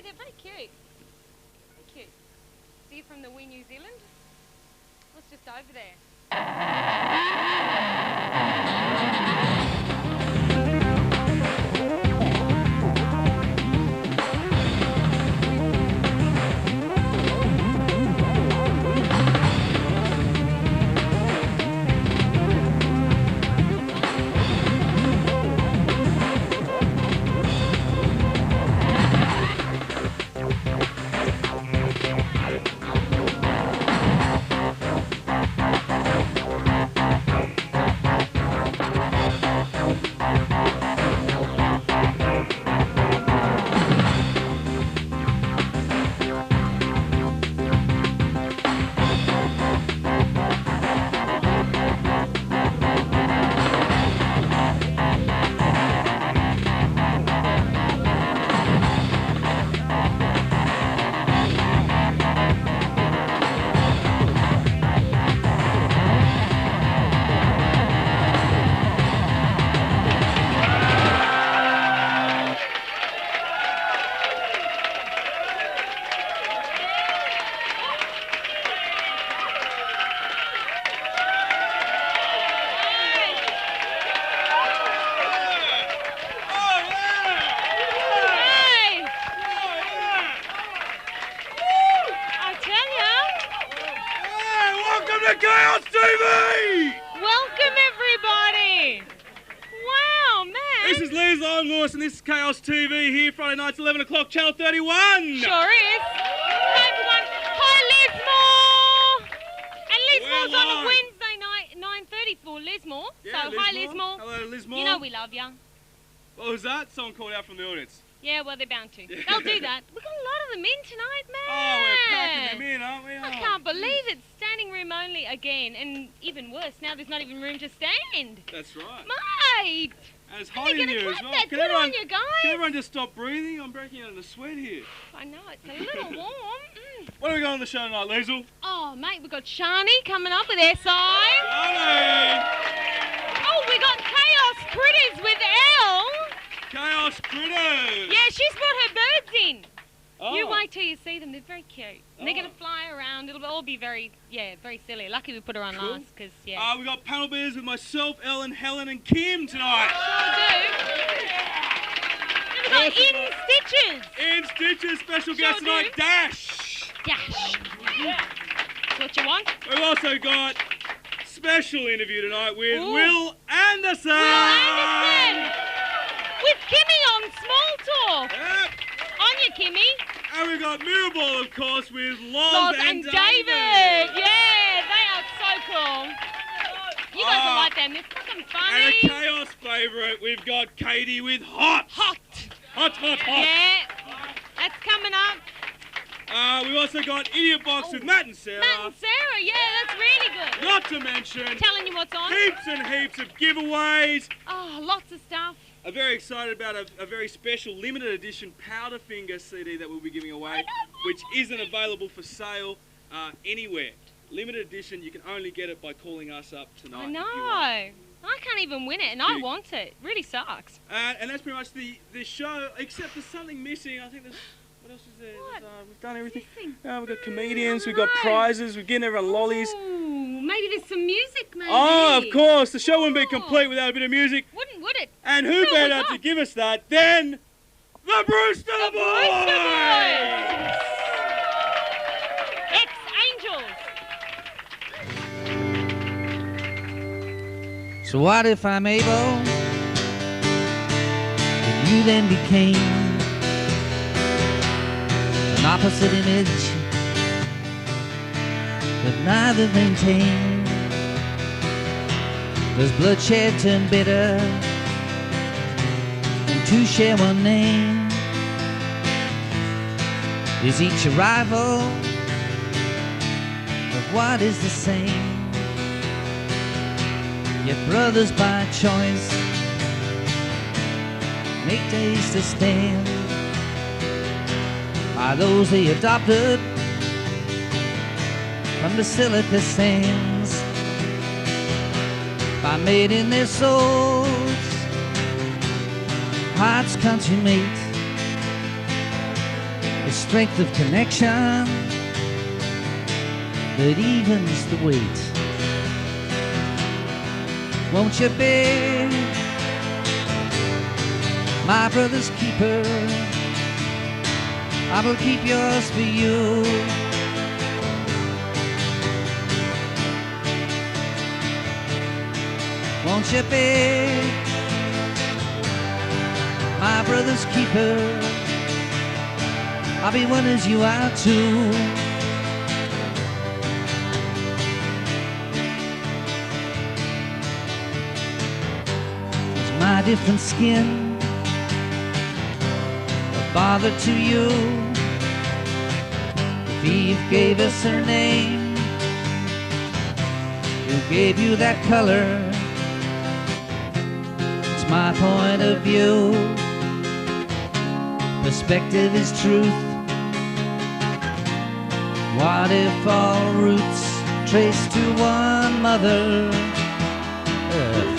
they're very cute. Very cute. See you from the wee New Zealand? What's just over there? And this is Chaos TV here, Friday nights, 11 o'clock, Channel 31. Sure is. Hi, everyone. Hi, Lismore. And Lismore's on a Wednesday night, 9:30 for Lismore. Yeah, so, Lismore. Hi, Lismore. Hello, Lismore. You know we love you. What was that? Someone called out from the audience. Yeah, well, they're bound to. They'll do that. We've got a lot of them in tonight, man. Oh, we're packing them in, aren't we? I can't believe it. Standing room only again. And even worse, now there's not even room to stand. That's right. Mate. And it's hot in here as well. That. Good on you guys. Can everyone just stop breathing? I'm breaking out in a sweat here. I know, it's a little warm. What are we got on the show tonight, Leisle? Oh, mate, we've got Shani coming up with their side. Shani! Oh, we got Chaos Critters with Elle. Chaos Critters! Yeah, she's brought her birds in. Oh. You wait till you see them. They're very cute. And they're going to fly around. It'll all be very silly. Lucky we put her on last, because, yeah. We got panel beers with myself, Ellen, Helen, and Kim tonight. Sure do. We've got In Stitches. In Stitches, special guest tonight, Desh. Dash. That's what you want. We've also got special interview tonight with Wil Anderson. Wil Anderson. With Kimmy on Small Talk. Yep. On you, Kimmy. And we've got Mirrorball, of course, with Loz and David. Yeah, they are so cool. You guys will like them. They're fucking funny. And a Chaos favourite, we've got Cate with Hot. Hot. Yeah. That's coming up. We've also got Idiot Box with Matt and Sarah. Matt and Sarah, yeah, that's really good. Not to mention... Telling you what's on. Heaps and heaps of giveaways. Oh, lots of stuff. I'm very excited about a very special limited edition Powderfinger CD that we'll be giving away, which isn't available for sale anywhere. Limited edition, you can only get it by calling us up tonight. I know. I can't even win it, and I want it. It really sucks. And that's pretty much the show, except there's something missing. I think there's... What else is there? We've done everything. We've got comedians, we've got prizes, we're getting everyone lollies. Ooh, maybe there's some music, maybe. Oh, of course. The show wouldn't be complete without a bit of music. Would it? And who better to give us that than the Brewster Brothers! Ex-Angels. So what if I'm able, and you then became an opposite image that neither maintain? Does bloodshed turn bitter and two share one name? Is each a rival of what is the same? Yet brothers by choice make days to stand by those they adopted from the silica sands, by mating their souls, hearts country mate, the strength of connection that evens the weight. Won't you be my brother's keeper? I will keep yours for you. Won't you be my brother's keeper? I'll be one as you are too. Is my different skin a bother to you? If Eve gave us her name, who gave you that color? It's my point of view. Perspective is truth. What if all roots trace to one mother earth?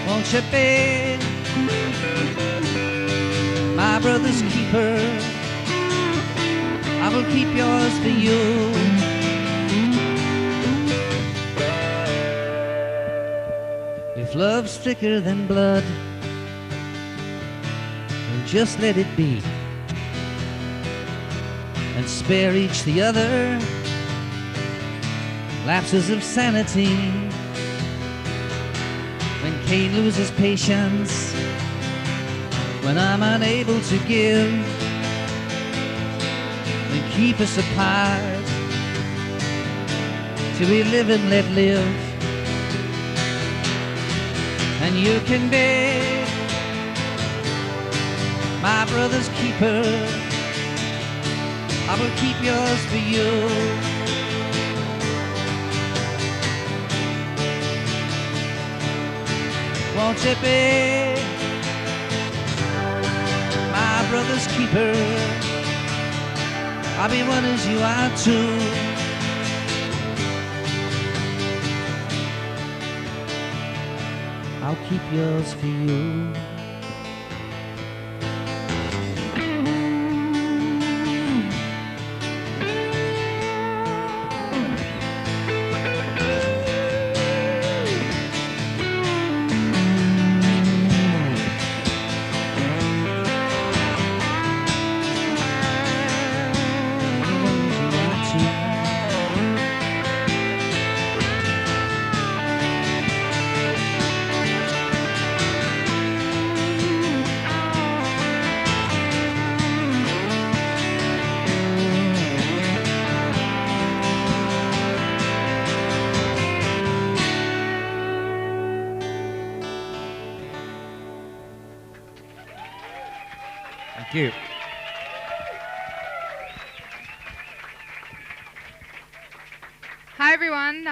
Won't you be my brother's keeper? I will keep yours for you. If love's thicker than blood, then just let it be, and spare each the other lapses of sanity. When Cate loses patience, when I'm unable to give, then keep us apart till we live and let live. And you can be my brother's keeper. I will keep yours for you. Won't you be my brother's keeper? I'll be one as you are too. I'll keep yours for you. Thank you. Hi everyone,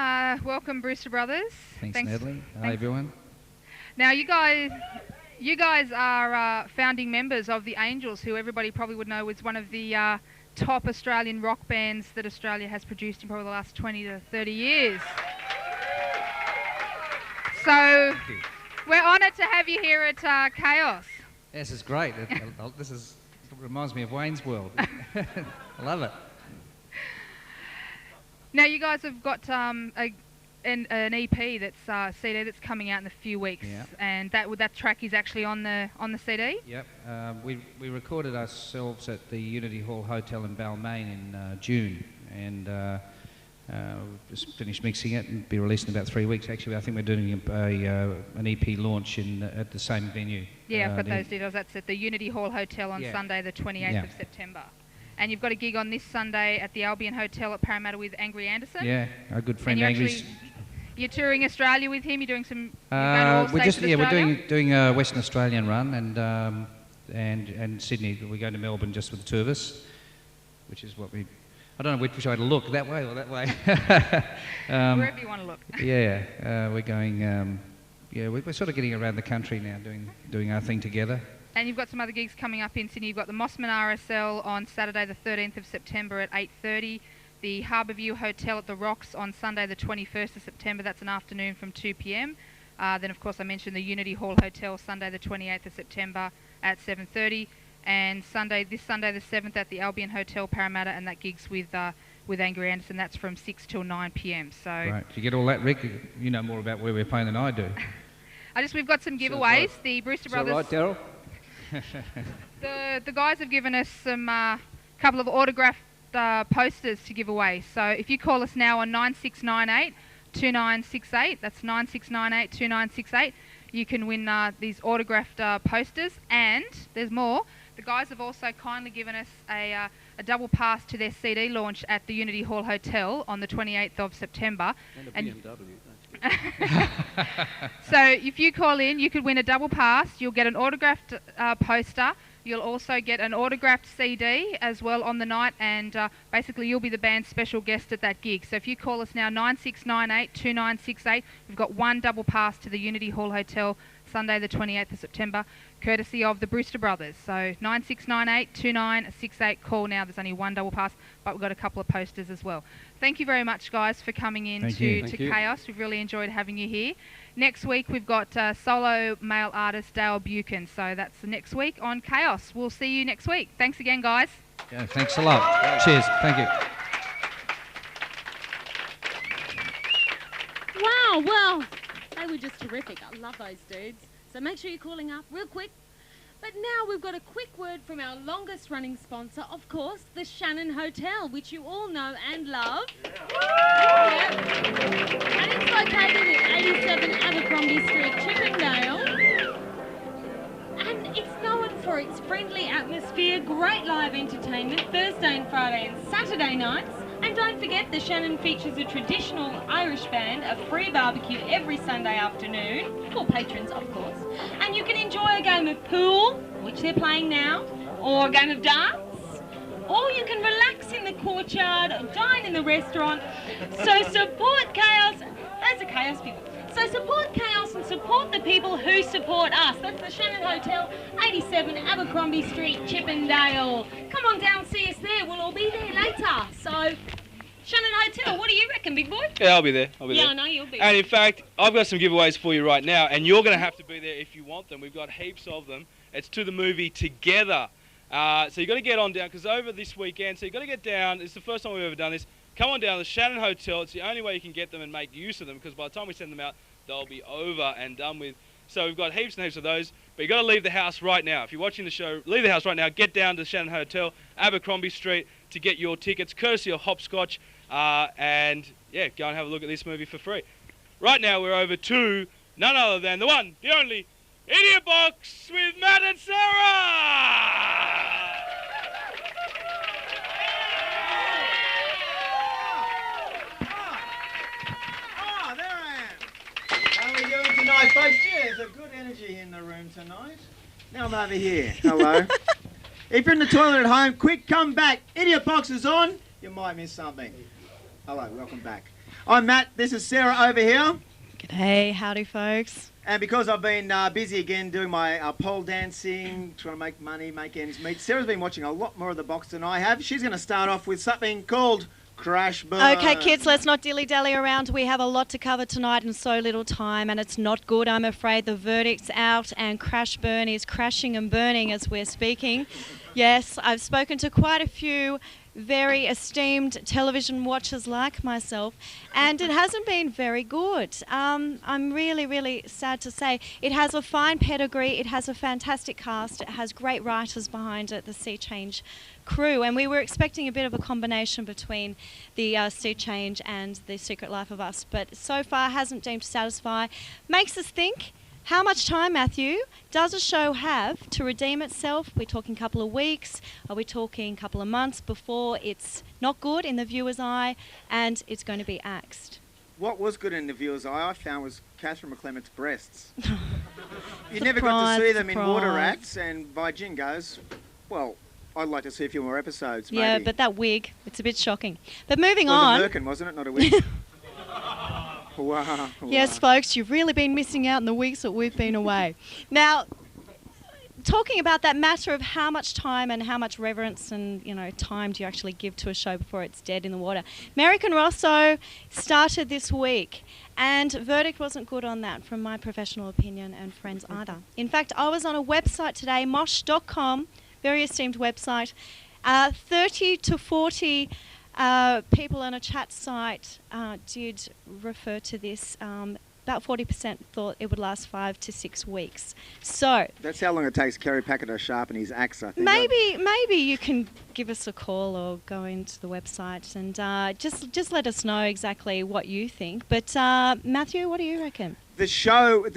welcome Brewster Brothers. Thanks Natalie. Hi everyone. Now you guys are founding members of the Angels, who everybody probably would know is one of the top Australian rock bands that Australia has produced in probably the last 20 to 30 years. So we're honoured to have you here at Chaos. This is great. It reminds me of Wayne's World. I love it. Now you guys have got an EP that's CD that's coming out in a few weeks, yeah. And that track is actually on the CD. Yep. We recorded ourselves at the Unity Hall Hotel in Balmain in June, and just finished mixing it and be released in about 3 weeks. Actually, I think we're doing an EP launch at the same venue. Yeah, I've got those details. That's at the Unity Hall Hotel on Sunday, the 28th of September. And you've got a gig on this Sunday at the Albion Hotel at Parramatta with Wil Anderson. Yeah, our good friend Angry's. You're touring Australia with him. You're doing some. We're doing a Western Australian run and Sydney. We're going to Melbourne just with the two of us. which is what we... I don't know which way to look, that way or that way. Wherever you want to look. Yeah, we're going... we're sort of getting around the country now, doing our thing together. And you've got some other gigs coming up in Sydney. You've got the Mossman RSL on Saturday the 13th of September at 8:30. The Harbourview Hotel at the Rocks on Sunday the 21st of September. That's an afternoon from 2 p.m. Then, of course, I mentioned the Unity Hall Hotel Sunday the 28th of September at 7:30. And this Sunday the 7th at the Albion Hotel Parramatta, and that gig's with Angry Anderson. That's from 6 till 9 p.m. So right. Do you get all that, Rick? You know more about where we're playing than I do. We've got some giveaways. The Brewster Brothers... Is that right, Daryl? The guys have given us some couple of autographed posters to give away. So if you call us now on 9698 2968, that's 9698 2968, you can win these autographed posters. And there's more. The guys have also kindly given us a double pass to their CD launch at the Unity Hall Hotel on the 28th of September. And a BMW. So if you call in, you could win a double pass. You'll get an autographed poster. You'll also get an autographed CD as well on the night, and basically you'll be the band's special guest at that gig. So if you call us now, 9698 2968, we've got one double pass to the Unity Hall Hotel Sunday the 28th of September, courtesy of the Brewster Brothers. So 9698 2968, call now. There's only one double pass, but we've got a couple of posters as well. Thank you very much, guys, for coming in to Chaos. We've really enjoyed having you here. Next week, we've got solo male artist Dale Buchan. So that's next week on Chaos. We'll see you next week. Thanks again, guys. Yeah, thanks a lot. Cheers. Thank you. Wow, well, they were just terrific. I love those dudes. So make sure you're calling up real quick. But now we've got a quick word from our longest running sponsor, of course, the Shannon Hotel, which you all know and love. Yeah. And it's located at 87 Abercrombie Street, Chippendale. And it's known for its friendly atmosphere, great live entertainment, Thursday and Friday and Saturday nights. And don't forget, the Shannon features a traditional Irish band, a free barbecue every Sunday afternoon, for patrons, of course. And you can enjoy a game of pool, which they're playing now, or a game of darts, or you can relax in the courtyard, or dine in the restaurant. So support Chaos. Those are Chaos people. So support Chaos and support the people who support us. That's the Shannon Hotel, 87 Abercrombie Street, Chippendale. Come on down, see us there. We'll all be there later. So, Shannon Hotel, what do you reckon, big boy? Yeah, I'll be there. I'll be there. Yeah, I know you'll be And there. in fact, I've got some giveaways for you right now, and you're going to have to be there if you want them. We've got heaps of them. It's to the movie Together. So you've got to get on down, because over this weekend, so you've got to get down. It's the first time we've ever done this. Come on down to the Shannon Hotel. It's the only way you can get them and make use of them, because by the time we send them out, they'll be over and done with. So we've got heaps and heaps of those, but you've got to leave the house right now. If you're watching the show, leave the house right now. Get down to the Shannon Hotel, Abercrombie Street, to get your tickets, courtesy of Hopscotch, and yeah, go and have a look at this movie for free. Right now we're over to none other than the one, the only, Idiot Box with Matt and Sarah! Tonight, folks, yeah, there's a good energy in the room tonight. Now I'm over here. Hello. If you're in the toilet at home, quick, come back. Idiot Box is on. You might miss something. Hello, welcome back. I'm Matt. This is Sarah over here. G'day, howdy, folks. And because I've been busy again doing my pole dancing, trying to make money, make ends meet, Sarah's been watching a lot more of the box than I have. She's going to start off with something called Crash Burn. Okay, kids, let's not dilly-dally around. We have a lot to cover tonight and so little time, and it's not good, I'm afraid. The verdict's out, and Crash Burn is crashing and burning as we're speaking. Yes, I've spoken to quite a few very esteemed television watchers like myself, and it hasn't been very good. I'm really, really sad to say. It has a fine pedigree, it has a fantastic cast, it has great writers behind it, the Sea Change crew, and we were expecting a bit of a combination between the Sea Change and the Secret Life of Us, but so far hasn't deemed to satisfy. Makes us think, how much time, Matthew, does a show have to redeem itself? We're talking a couple of weeks, are we talking a couple of months before it's not good in the viewer's eye and it's going to be axed? What was good in the viewer's eye, I found, was Catherine McClement's breasts. You never got to see them in water rats, and by jingoes, well, I'd like to see a few more episodes, maybe. Yeah, but that wig, it's a bit shocking. But moving It was on. a merkin, wasn't it? Not a wig. Wow. Yes, folks, you've really been missing out in the weeks that we've been away. Now, talking about that matter of how much time and how much reverence and, you know, time do you actually give to a show before it's dead in the water. American Rosso started this week, and verdict wasn't good on that from my professional opinion and friends either. In fact, I was on a website today, mosh.com, very esteemed website, 30 to 40 people on a chat site did refer to this. About 40% thought it would last 5 to 6 weeks. So that's how long it takes Kerry Packer to sharpen his axe, I think. Maybe you can give us a call or go into the website and just let us know exactly what you think. But Matthew, what do you reckon? The show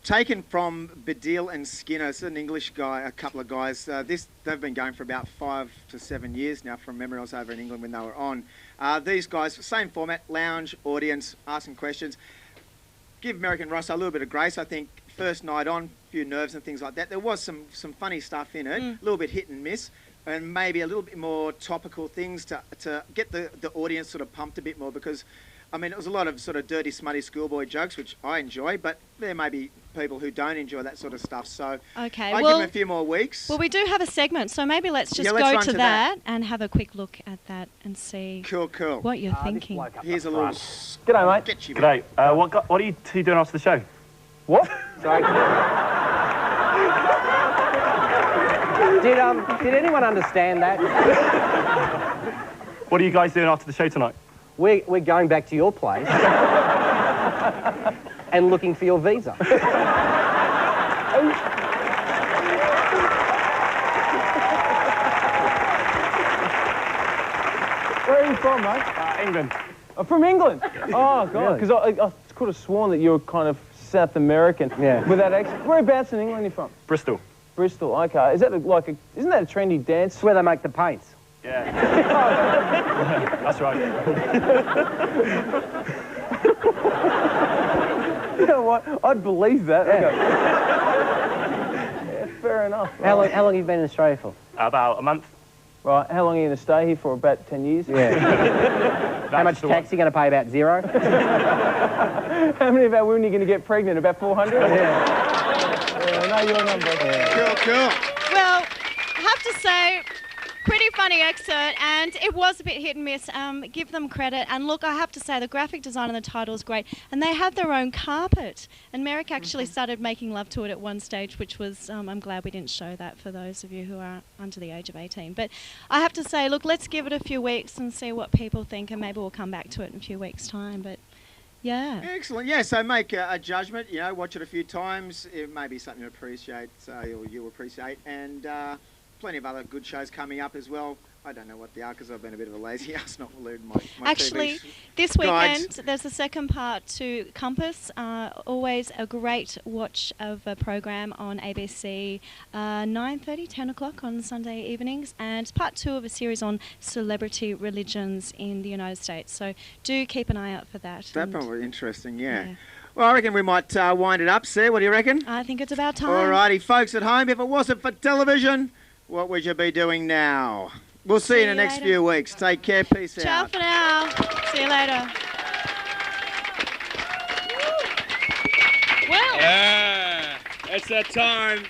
taken from Baddiel and Skinner. It's an English guy, a couple of guys. They've been going for about 5 to 7 years now. From memory, I was over in England when they were on. These guys, same format, lounge, audience, asking questions. Give American Rosso a little bit of grace. I think first night on, a few nerves and things like that. There was some funny stuff in it, a little bit hit and miss, and maybe a little bit more topical things to get the audience sort of pumped a bit more, because I mean, it was a lot of sort of dirty, smutty schoolboy jokes, which I enjoy, but there may be people who don't enjoy that sort of stuff. So okay, I give them a few more weeks. Well, we do have a segment, so maybe let's just go to that and have a quick look at that and see what you're thinking. Here's a little... G'day, mate. Get you. G'day. What are you two doing after the show? What? Sorry. Did anyone understand that? What are you guys doing after the show tonight? We're going back to your place and looking for your visa. Where are you from, mate? England. From England? Oh, God. Because I could have sworn that you were kind of South American. Yeah. With that accent. Whereabouts in England are you from? Bristol. Bristol, okay. Is that isn't that a trendy dance? It's where they make the paints. Yeah. That's right. You know what? I'd believe that. Yeah. Yeah, fair enough. How long have you been in Australia for? About a month. Right. How long are you going to stay here for? About 10 years? Yeah. How much tax are you going to pay? About 0? How many of our women are you going to get pregnant? About 400? Yeah. Yeah, I know your number. Cool, cool. Well, I have to say, pretty funny excerpt, and it was a bit hit and miss. Give them credit. And look, I have to say, the graphic design and the title is great. And they have their own carpet. And Merrick actually started making love to it at one stage, which was, I'm glad we didn't show that for those of you who are under the age of 18. But I have to say, look, let's give it a few weeks and see what people think, and maybe we'll come back to it in a few weeks' time. But yeah. Excellent. Yeah, so make a judgment, you know, watch it a few times. It may be something to appreciate, or you'll appreciate. And plenty of other good shows coming up as well. I don't know what they are because I've been a bit of a lazy ass, not reading my Actually, TV this guides. weekend there's the second part to Compass. Always a great watch of a program on ABC, 9:30, 10 o'clock on Sunday evenings, and part 2 of a series on celebrity religions in the United States. So do keep an eye out for that. That's probably interesting, yeah. Well, I reckon we might wind it up, Sarah. What do you reckon? I think it's about time. Alrighty, folks at home, if it wasn't for television, what would you be doing now? We'll see you in the next few weeks. Take care. Peace out. Ciao for now. See you later. Well, Yeah, it's that time.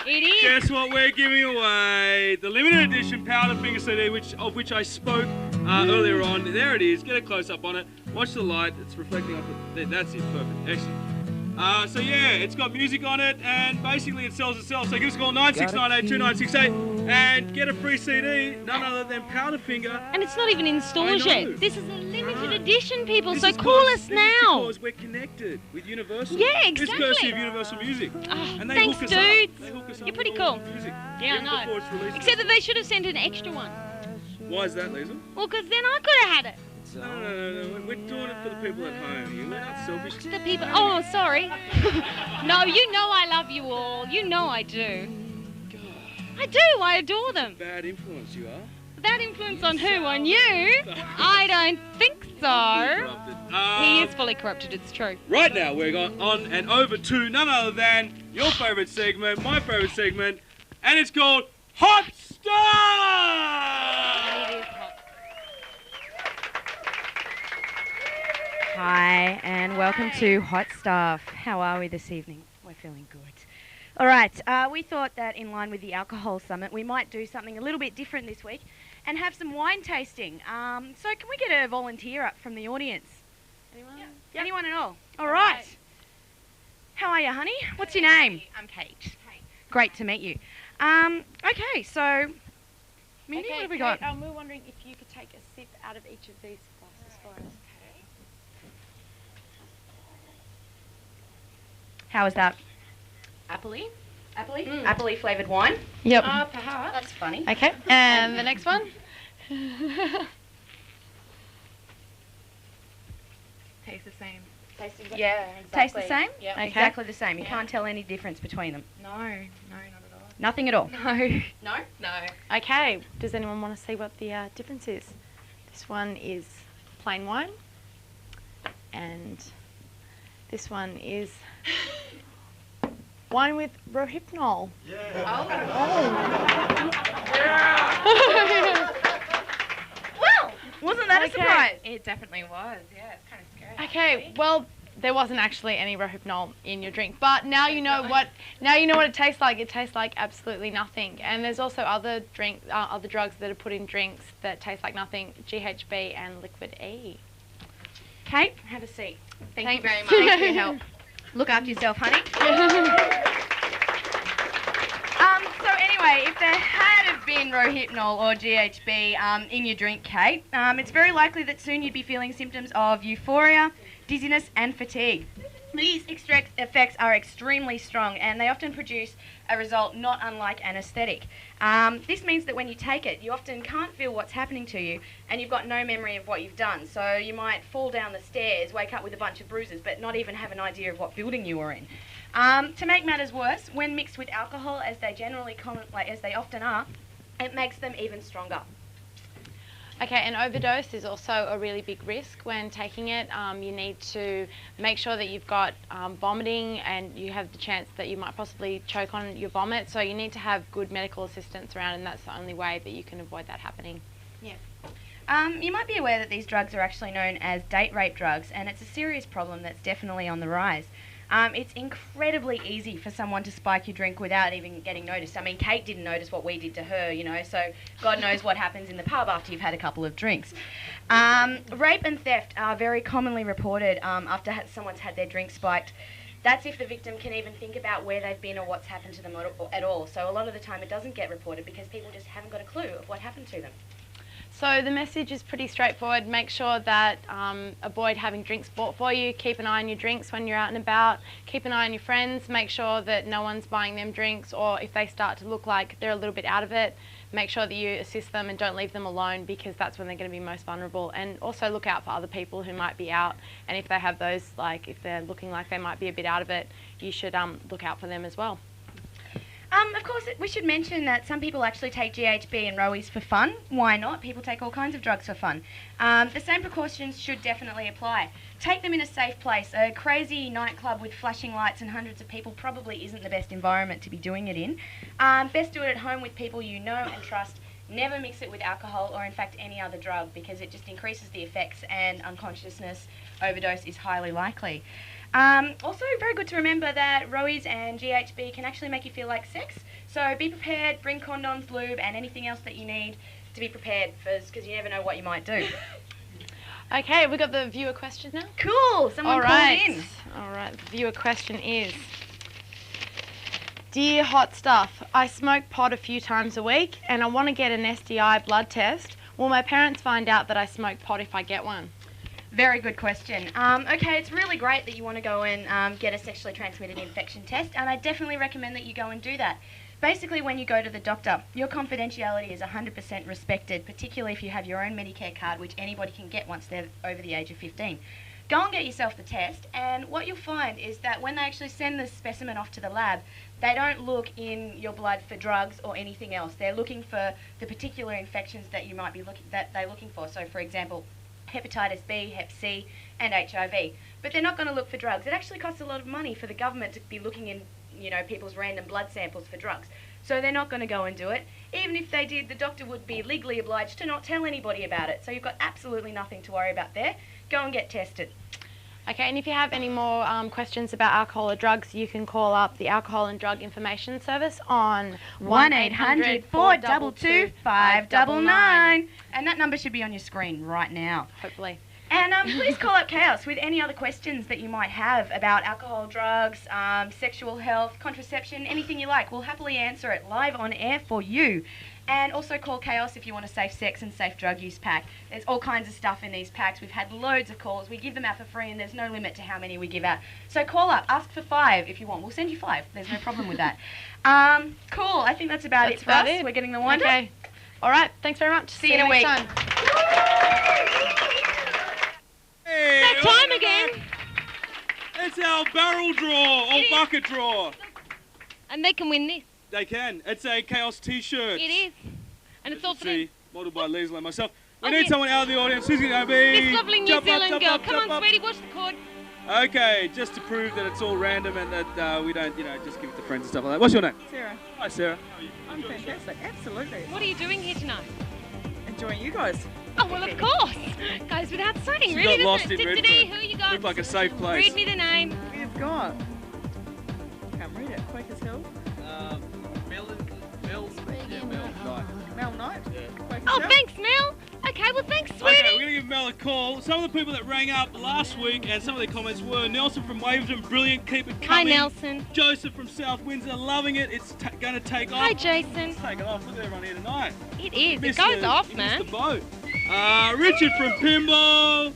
it is. Guess what we're giving away? The limited edition Powderfinger CD, of which I spoke earlier on. There it is. Get a close up on it. Watch the light. It's reflecting off it. That's it. Perfect. Excellent. So yeah, it's got music on it, and basically it sells itself. So give us a call, 96982968, and get a free CD, none other than Powderfinger. And it's not even in stores I know. yet. This is a limited edition, people, This so is call because- us this is now. because we're connected with Universal. Yeah, It's exactly. courtesy of Universal Music. Oh, And they thanks, hook us dudes. up. They hook us up You're pretty with all cool. the music. Yeah, I Even know. before it's released. Except that they should have sent an extra one. Why is that, Leisle? Well, because then I could have had it. No. We're doing it for the people at home. We're not selfish. The people. Oh, sorry. No, you know I love you all. You know I do. I do. I adore them. Bad influence you are. That influence on who? On you? I don't think so. Corrupted. He is fully corrupted. It's true. Right now, we're going on and over to none other than your favourite segment, my favourite segment, and it's called Hot Stuff! And it is hot. Hi, and welcome to Hot Stuff. How are we this evening? We're feeling good. All right, we thought that in line with the Alcohol Summit, we might do something a little bit different this week and have some wine tasting. So can we get a volunteer up from the audience? Anyone? Yep. Anyone at all? All right. How are you, honey? What's your name? I'm Cate. Great to meet you. Okay, so, Mindy, what have we got? We're wondering if you could take a sip out of each of these glasses for us. How is that? Appley. Appley flavoured wine? Yep. Perhaps. That's funny. Okay, and the next one? Tastes the same. Yeah, exactly. Taste the same? Yeah. Okay. Exactly the same. You can't tell any difference between them. No, not at all. Nothing at all? No. No? No. Okay, does anyone want to see what the difference is? This one is plain wine, and this one is wine with rohypnol. Yeah. Well, wasn't that a surprise? It definitely was. Yeah, it's kind of scary. Okay, well, there wasn't actually any rohypnol in your drink, but now you know what. Now you know what it tastes like. It tastes like absolutely nothing. And there's also other drugs that are put in drinks that taste like nothing. GHB and liquid E. Kate, have a seat. Thank you very much. Thanks for your help. Look after yourself, honey. So anyway, if there had have been rohypnol or GHB in your drink, Kate, it's very likely that soon you'd be feeling symptoms of euphoria, dizziness and fatigue. These effects are extremely strong and they often produce a result not unlike anaesthetic. This means that when you take it, you often can't feel what's happening to you and you've got no memory of what you've done. So you might fall down the stairs, wake up with a bunch of bruises, but not even have an idea of what building you were in. To make matters worse, when mixed with alcohol, as they often are, it makes them even stronger. Okay, an overdose is also a really big risk when taking it. You need to make sure that you've got vomiting and you have the chance that you might possibly choke on your vomit. So you need to have good medical assistance around, and that's the only way that you can avoid that happening. Yeah. You might be aware that these drugs are actually known as date rape drugs, and it's a serious problem that's definitely on the rise. It's incredibly easy for someone to spike your drink without even getting noticed. I mean, Kate didn't notice what we did to her, you know, so God knows what happens in the pub after you've had a couple of drinks. Rape and theft are very commonly reported after someone's had their drink spiked. That's if the victim can even think about where they've been or what's happened to them at all. So a lot of the time it doesn't get reported because people just haven't got a clue of what happened to them. So the message is pretty straightforward. Make sure that avoid having drinks bought for you. Keep an eye on your drinks when you're out and about. Keep an eye on your friends. Make sure that no one's buying them drinks, or if they start to look like they're a little bit out of it, make sure that you assist them and don't leave them alone, because that's when they're going to be most vulnerable. And also look out for other people who might be out, and if they have those, like if they're looking like they might be a bit out of it, you should look out for them as well. Of course, we should mention that some people actually take GHB and Rowies for fun. Why not? People take all kinds of drugs for fun. The same precautions should definitely apply. Take them in a safe place. A crazy nightclub with flashing lights and hundreds of people probably isn't the best environment to be doing it in. Best do it at home with people you know and trust. Never mix it with alcohol or in fact any other drug, because it just increases the effects and unconsciousness overdose is highly likely. Also, very good to remember that Rowies and GHB can actually make you feel like sex. So be prepared, bring condoms, lube, and anything else that you need to be prepared first, because you never know what you might do. Okay, we got the viewer question now. Cool, someone called in. All right, the viewer question is, Dear Hot Stuff, I smoke pot a few times a week and I want to get an STI blood test. Will my parents find out that I smoke pot if I get one? Very good question. Okay, it's really great that you want to go and get a sexually transmitted infection test, and I definitely recommend that you go and do that. Basically, when you go to the doctor, your confidentiality is 100% respected, particularly if you have your own Medicare card, which anybody can get once they're over the age of 15. Go and get yourself the test, and what you'll find is that when they actually send the specimen off to the lab, they don't look in your blood for drugs or anything else. They're looking for the particular infections that you might be looking for. So, for example, hepatitis B, Hep C, and HIV. But they're not going to look for drugs. It actually costs a lot of money for the government to be looking in, you know, people's random blood samples for drugs. So they're not going to go and do it. Even if they did, the doctor would be legally obliged to not tell anybody about it. So you've got absolutely nothing to worry about there. Go and get tested. Okay, and if you have any more questions about alcohol or drugs, you can call up the Alcohol and Drug Information Service on 1-800-422-599. And that number should be on your screen right now. Hopefully. And please call up Chaos with any other questions that you might have about alcohol, drugs, sexual health, contraception, anything you like. We'll happily answer it live on air for you. And also call Chaos if you want a safe sex and safe drug use pack. There's all kinds of stuff in these packs. We've had loads of calls. We give them out for free and there's no limit to how many we give out. So call up, ask for 5 if you want. We'll send you 5. There's no problem with that. Cool. I think that's about it for us. We're getting the wind. Okay. All right. Thanks very much. See you in a week. Next time. Hey, That time again. It's our barrel draw or bucket draw. And they can win this. They can. It's a Chaos T-shirt. It is. And it's all for them. Modeled by Leisle and myself. We Oh, need yeah. someone out of the audience. Who's going to be? This lovely New Jump up, Zealand jump girl. up, Come jump on, up. sweetie, watch the cord. Okay, just to prove that it's all random and that we don't, just give it to friends and stuff like that. What's your name? Sarah. Hi, Sarah. I'm fantastic, absolutely. What are you doing here tonight? Enjoying you guys. Oh, well, of course. Goes without saying, She really, got lost doesn't in it? Redfern. Who you got? Looked like a safe place. Read me the name. We've got... Can't read it. Quakers Hill. Mel Knight. Quakers Oh, Hill. thanks, Mel. Okay, well, thanks, sweetie. Okay, we're going to give Mel a call. Some of the people that rang up last week and some of their comments were Nelson from Waverton, brilliant, keep it Hi, coming. Nelson. Joseph from South Windsor, loving it. It's going to take off. Hi, Jason. It's taking off. Look at everyone here tonight. It is. It Missed goes the- off, you man. missed the boat. Richard from Pimbo.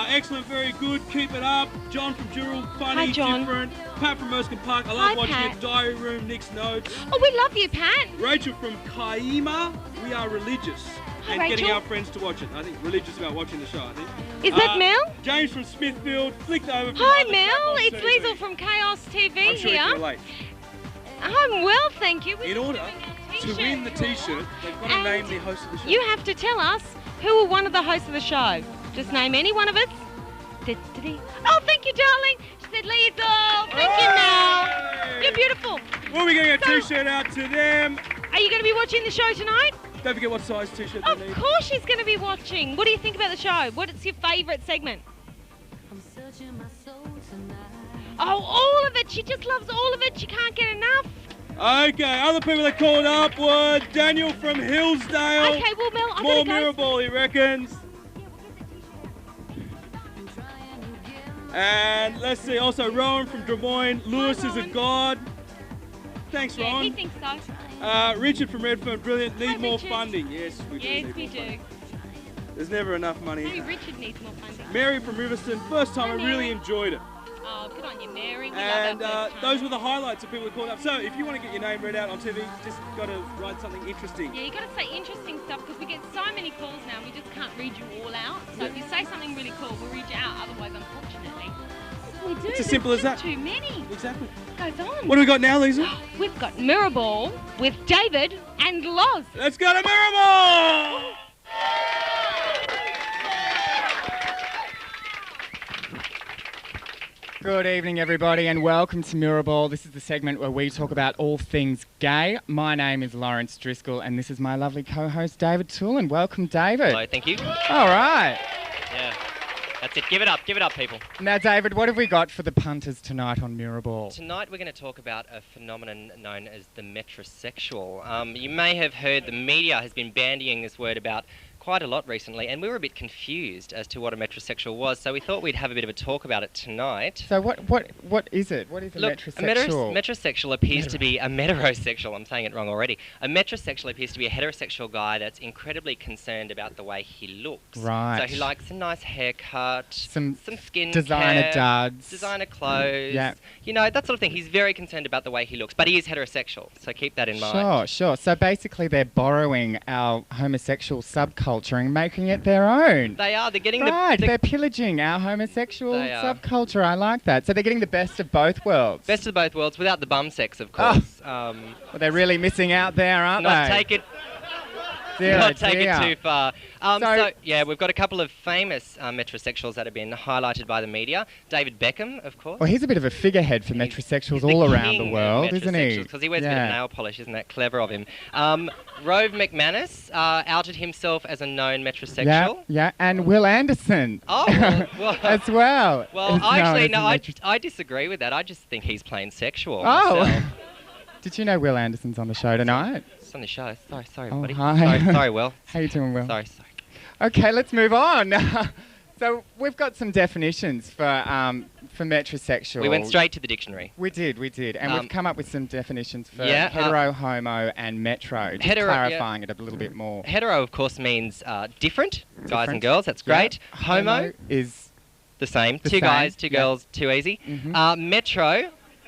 Excellent, very good. Keep it up. John from Jurrell, funny, Hi, John. different. Pat from Erskine Park. I love Hi, watching Pat. it. Diary Room, Nick's notes. Oh, we love you, Pat. Rachel from Kaima. We are religious. Hi, And getting Rachel. our friends to watch it. I think religious about watching the show, I think. Is that Mel? James from Smithfield. Flicked over from Hi, Other Mel. Club on It's TV. Leisle from Chaos TV I'm sure you here. can relate. I'm well, thank you. We're In order doing a to t-shirt win the draw. T-shirt, they've got to And name the host of the show. You have to tell us who are one of the hosts of the show. Just name any one of us. Oh, thank you, darling. She said Leisle. Thank you, Mel. You're beautiful. We'll be getting a T-shirt out to them. Are you going to be watching the show tonight? Don't forget what size T-shirt Of they need. course she's going to be watching. What do you think about the show? What's your favourite segment? Oh, all of it. She just loves all of it. She can't get enough. Okay, other people that called up were Daniel from Hillsdale. Okay, well, Mel, I More better go. Mirrorball, he reckons. And let's see, also Rowan from Des Moines. Lewis is a god. Thanks, Yeah, he Rowan. thinks so. Richard from Redfern, brilliant. Need Hi, more Richard. funding. Yes, we do. Yes, need we more funding. do. There's never enough Maybe money. Richard needs more funding. Mary from Riverston, first time, Hi, I really Mary. enjoyed it. Oh, good on you, Mary. We And love our first those time. were the highlights of people who called up. So if you want to get your name read out on TV, just got to write something interesting. Yeah, you got to say interesting stuff because we get so many calls now. We just can't read you all out. So if you say something really cool, we'll read you out. Otherwise, unfortunately, we do. It's as simple as There's that. Too many. Exactly. Goes on. What do we got now, Lisa? We've got Mirrorball with David and Loz. Let's go to Mirrorball! Good evening, everybody, and welcome to Mirrorball. This is the segment where we talk about all things gay. My name is Laurence Driscoll, and this is my lovely co-host, David Toolan. Welcome, David. Hello, thank you. All right. Yeah, that's it. Give it up, people. Now, David, what have we got for the punters tonight on Mirrorball? Tonight we're going to talk about a phenomenon known as the metrosexual. You may have heard the media has been bandying this word about quite a lot recently, and we were a bit confused as to what a metrosexual was, so we thought we'd have a bit of a talk about it tonight. So what is it? What is a Look, metrosexual? metrosexual appears to be a metrosexual. I'm saying it wrong already. A metrosexual appears to be a heterosexual guy that's incredibly concerned about the way he looks. Right. So he likes a nice haircut, some skin designer care, duds. designer clothes. Yeah. You know, that sort of thing. He's very concerned about the way he looks, but he is heterosexual, so keep that in mind. Sure, sure. So basically they're borrowing our homosexual subculture and making it their own. They are. They're getting Right, the they're pillaging our homosexual They are. subculture. I like that. So they're getting the best of both worlds. best of both worlds without the bum sex, of course. Well, they're really missing out there, aren't Not they? take it. Dear, Not take dear. it too far. So, yeah, we've got a couple of famous metrosexuals that have been highlighted by the media. David Beckham, of course. Well, he's a bit of a figurehead for metrosexuals all around the world, isn't he? Because he wears a bit of nail polish, isn't that clever of him? Rove McManus outed himself as a known metrosexual. Yeah, and Wil Anderson. Oh, well, as well. Well, actually, no, I disagree with that. I just think he's plain sexual. Oh. myself. Did you know Wil Anderson's on the show tonight? It's on the show. Sorry, Oh, buddy. hi. Sorry, Will. How you doing, Will? Sorry. Okay, let's move on. So we've got some definitions for metrosexual. We went straight to the dictionary. We did. And we've come up with some definitions for yeah, hetero, homo, and metro, just clarifying it a little bit more. Hetero, of course, means different, guys and girls. That's great. Yeah. Homo is the same. The two same, guys, two girls, too easy.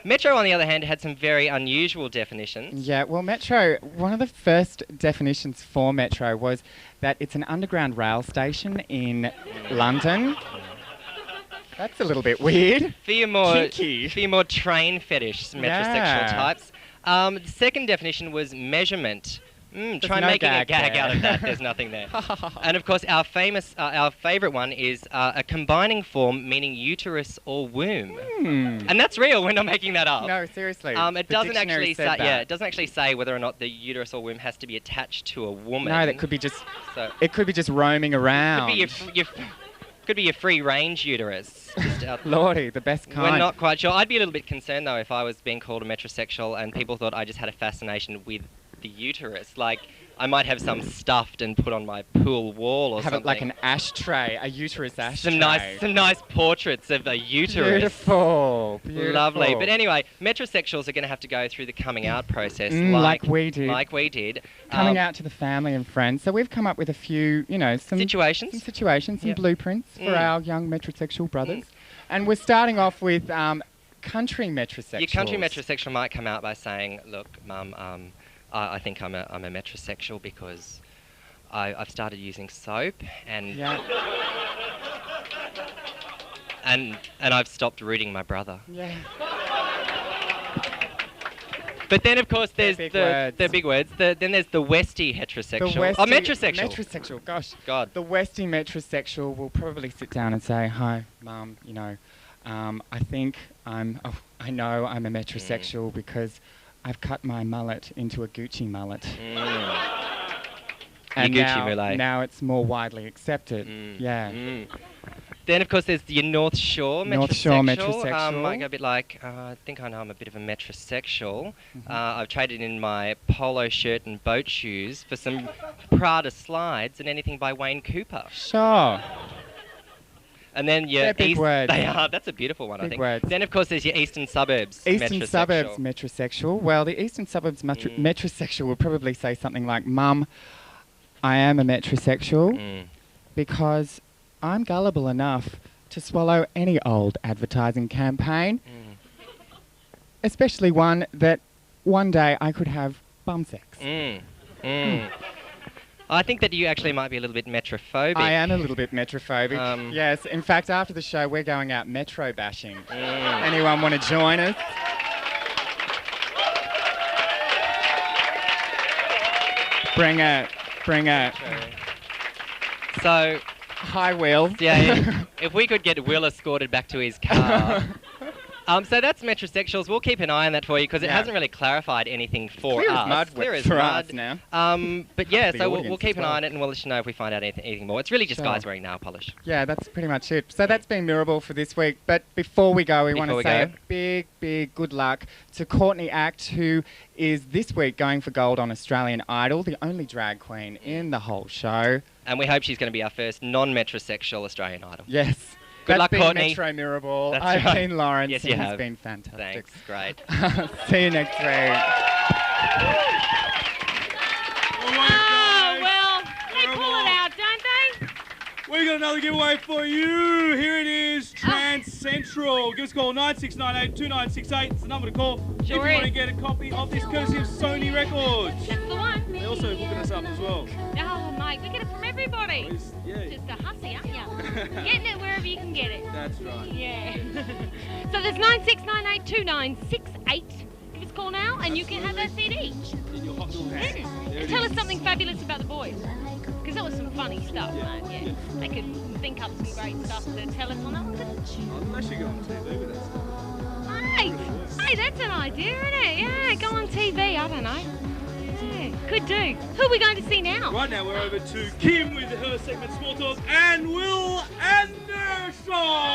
Metro, on the other hand, had some very unusual definitions. Yeah, well, metro, one of the first definitions for metro was that it's an underground rail station in London. That's a little bit weird. For your more, kinky. For your more train fetish metrosexual types. The second definition was measurement. Try no making a gag gag there. out of that. There's nothing there. And of course, our favourite one is a combining form meaning uterus or womb. And that's real. We're not making that up. No, seriously. It doesn't actually say. Yeah, it doesn't actually say whether or not the uterus or womb has to be attached to a woman. No, that could be just. So it could be just roaming around. Could be your free range uterus. Lordy, the best kind. We're not quite sure. I'd be a little bit concerned though if I was being called a metrosexual and people thought I just had a fascination with the uterus. Like, I might have some stuffed and put on my pool wall or something. Have it like an ashtray, a uterus ashtray. Some nice portraits of a uterus. Beautiful. Lovely. But anyway, metrosexuals are going to have to go through the coming out process, like we did. Like we did. Coming out to the family and friends. So we've come up with a few, some situations, some blueprints for our young metrosexual brothers. And we're starting off with country metrosexuals. Your country metrosexual might come out by saying, "Look, Mum, I think I'm a metrosexual because I've started using soap and and I've stopped rooting my brother." Yeah. But then, of course, there's the big words. Then there's the Westie heterosexual. Metrosexual. Metrosexual, gosh. God. The Westie metrosexual will probably sit down and say, "Hi, Mum, I think I know I'm a metrosexual because I've cut my mullet into a Gucci mullet." And now it's more widely accepted. Then, of course, there's your North Shore metrosexual. North Shore metrosexual. Might go a bit like, I think I know I'm a bit of a metrosexual. I've traded in my polo shirt and boat shoes for some Prada slides and anything by Wayne Cooper. Sure. And then your big words. They are. That's a beautiful one, I think. Words. Then, of course, there's your Eastern Suburbs Eastern Suburbs metrosexual. Well, the Eastern Suburbs metrosexual will probably say something like, "Mum, I am a metrosexual because I'm gullible enough to swallow any old advertising campaign, especially one that one day I could have bum sex." I think that you actually might be a little bit metrophobic. I am a little bit metrophobic. Yes, in fact, after the show, we're going out metro bashing. Anyone want to join us? Bring it. So, hi, Will. Yeah, if we could get Will escorted back to his car. So that's metrosexuals. We'll keep an eye on that for you because it hasn't really clarified anything for us. Clear as mud now. But yeah, so we'll keep an eye on it and we'll let you know if we find out anything more. It's really just guys wearing nail polish. Yeah, that's pretty much it. So that's been Mirable for this week. But before we go, we want to say a big good luck to Courtney Act, who is this week going for gold on Australian Idol, the only drag queen in the whole show. And we hope she's going to be our first non-metrosexual Australian Idol. Yes. Good luck, Courtney. Metro Mirable. That's I've been Laurence. Yes, you have. It's been fantastic. Thanks. Great. See you next week. Oh, well, they pull it out, don't they? We got another giveaway for you. Here it is, Trans Central. Give us a call, 9698-2968. It's the number to call if you want to get a copy of this courtesy of Sony Records. That's the one. They're also hooking us up as well. Oh, mate, we get it from everybody. Just a hussy, aren't you? Getting it wherever you can get it. That's right. Yeah. So there's 9698-2968. Give us a call now and you can have that CD. In your hot little hand. And tell us something fabulous about the boys. Because that was some funny stuff, man. Yeah. They could think up some great stuff to tell us on that one. Unless you go on TV with us. Hey, that's an idea, isn't it? Yeah, go on TV. I don't know. Yeah, could do. Who are we going to see now? Right now we're over to Kim with her segment Small Talk and Wil Anderson.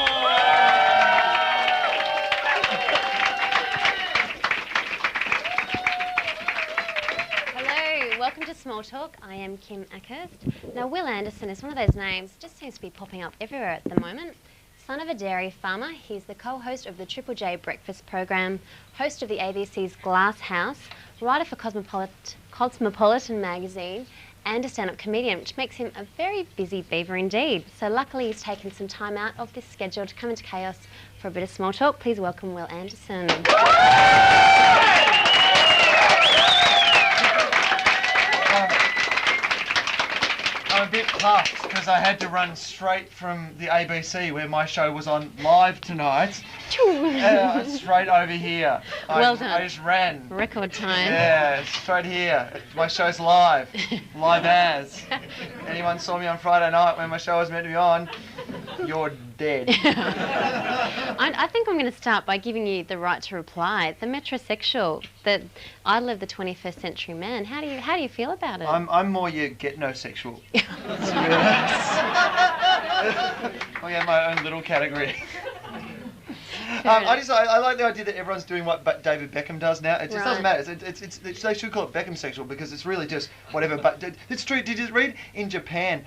Welcome to Small Talk. I am Kim Akhurst. Now, Wil Anderson is one of those names, just seems to be popping up everywhere at the moment. Son of a dairy farmer, he's the co-host of the Triple J Breakfast program, host of the ABC's Glass House, writer for Cosmopolitan magazine, and a stand-up comedian, which makes him a very busy beaver indeed. So luckily he's taken some time out of this schedule to come into Chaos for a bit of small talk. Please welcome Wil Anderson. I'm a bit puffed because I had to run straight from the ABC where my show was on live tonight. Straight over here. Well done. I just ran. Record time. Yeah, straight here. My show's live. Live as. Anyone saw me on Friday night when my show was meant to be on, you're dead. I think I'm going to start by giving you the right to reply. The metrosexual, the idol of the 21st century man. How do you feel about it? I'm more your get-no-sexual. I have my own little category. I like the idea that everyone's doing what David Beckham does now. It just doesn't matter. They should call it Beckham sexual because it's really just whatever. But it's true. Did you read in Japan,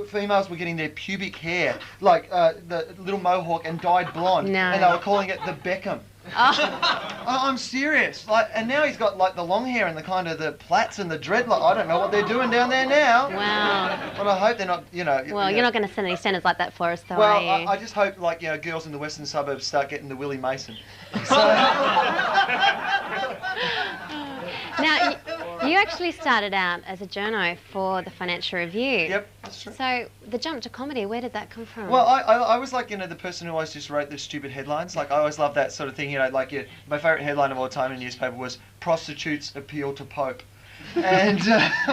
females were getting their pubic hair like the little mohawk and dyed blonde, and they were calling it the Beckham. I'm serious. And now he's got like the long hair and the kind of the plaits and the dreadlock. I don't know what they're doing down there now. Wow. But I hope they're not, Well, you're not going to set any standards like that for us, though, well, are you? I just hope, girls in the western suburbs start getting the Willie Mason. Now, you actually started out as a journo for the Financial Review. Yep, that's true. So the jump to comedy, where did that come from? Well, I was like, the person who always just wrote the stupid headlines. Like, I always loved that sort of thing, my favourite headline of all time in the newspaper was "Prostitutes Appeal to Pope." And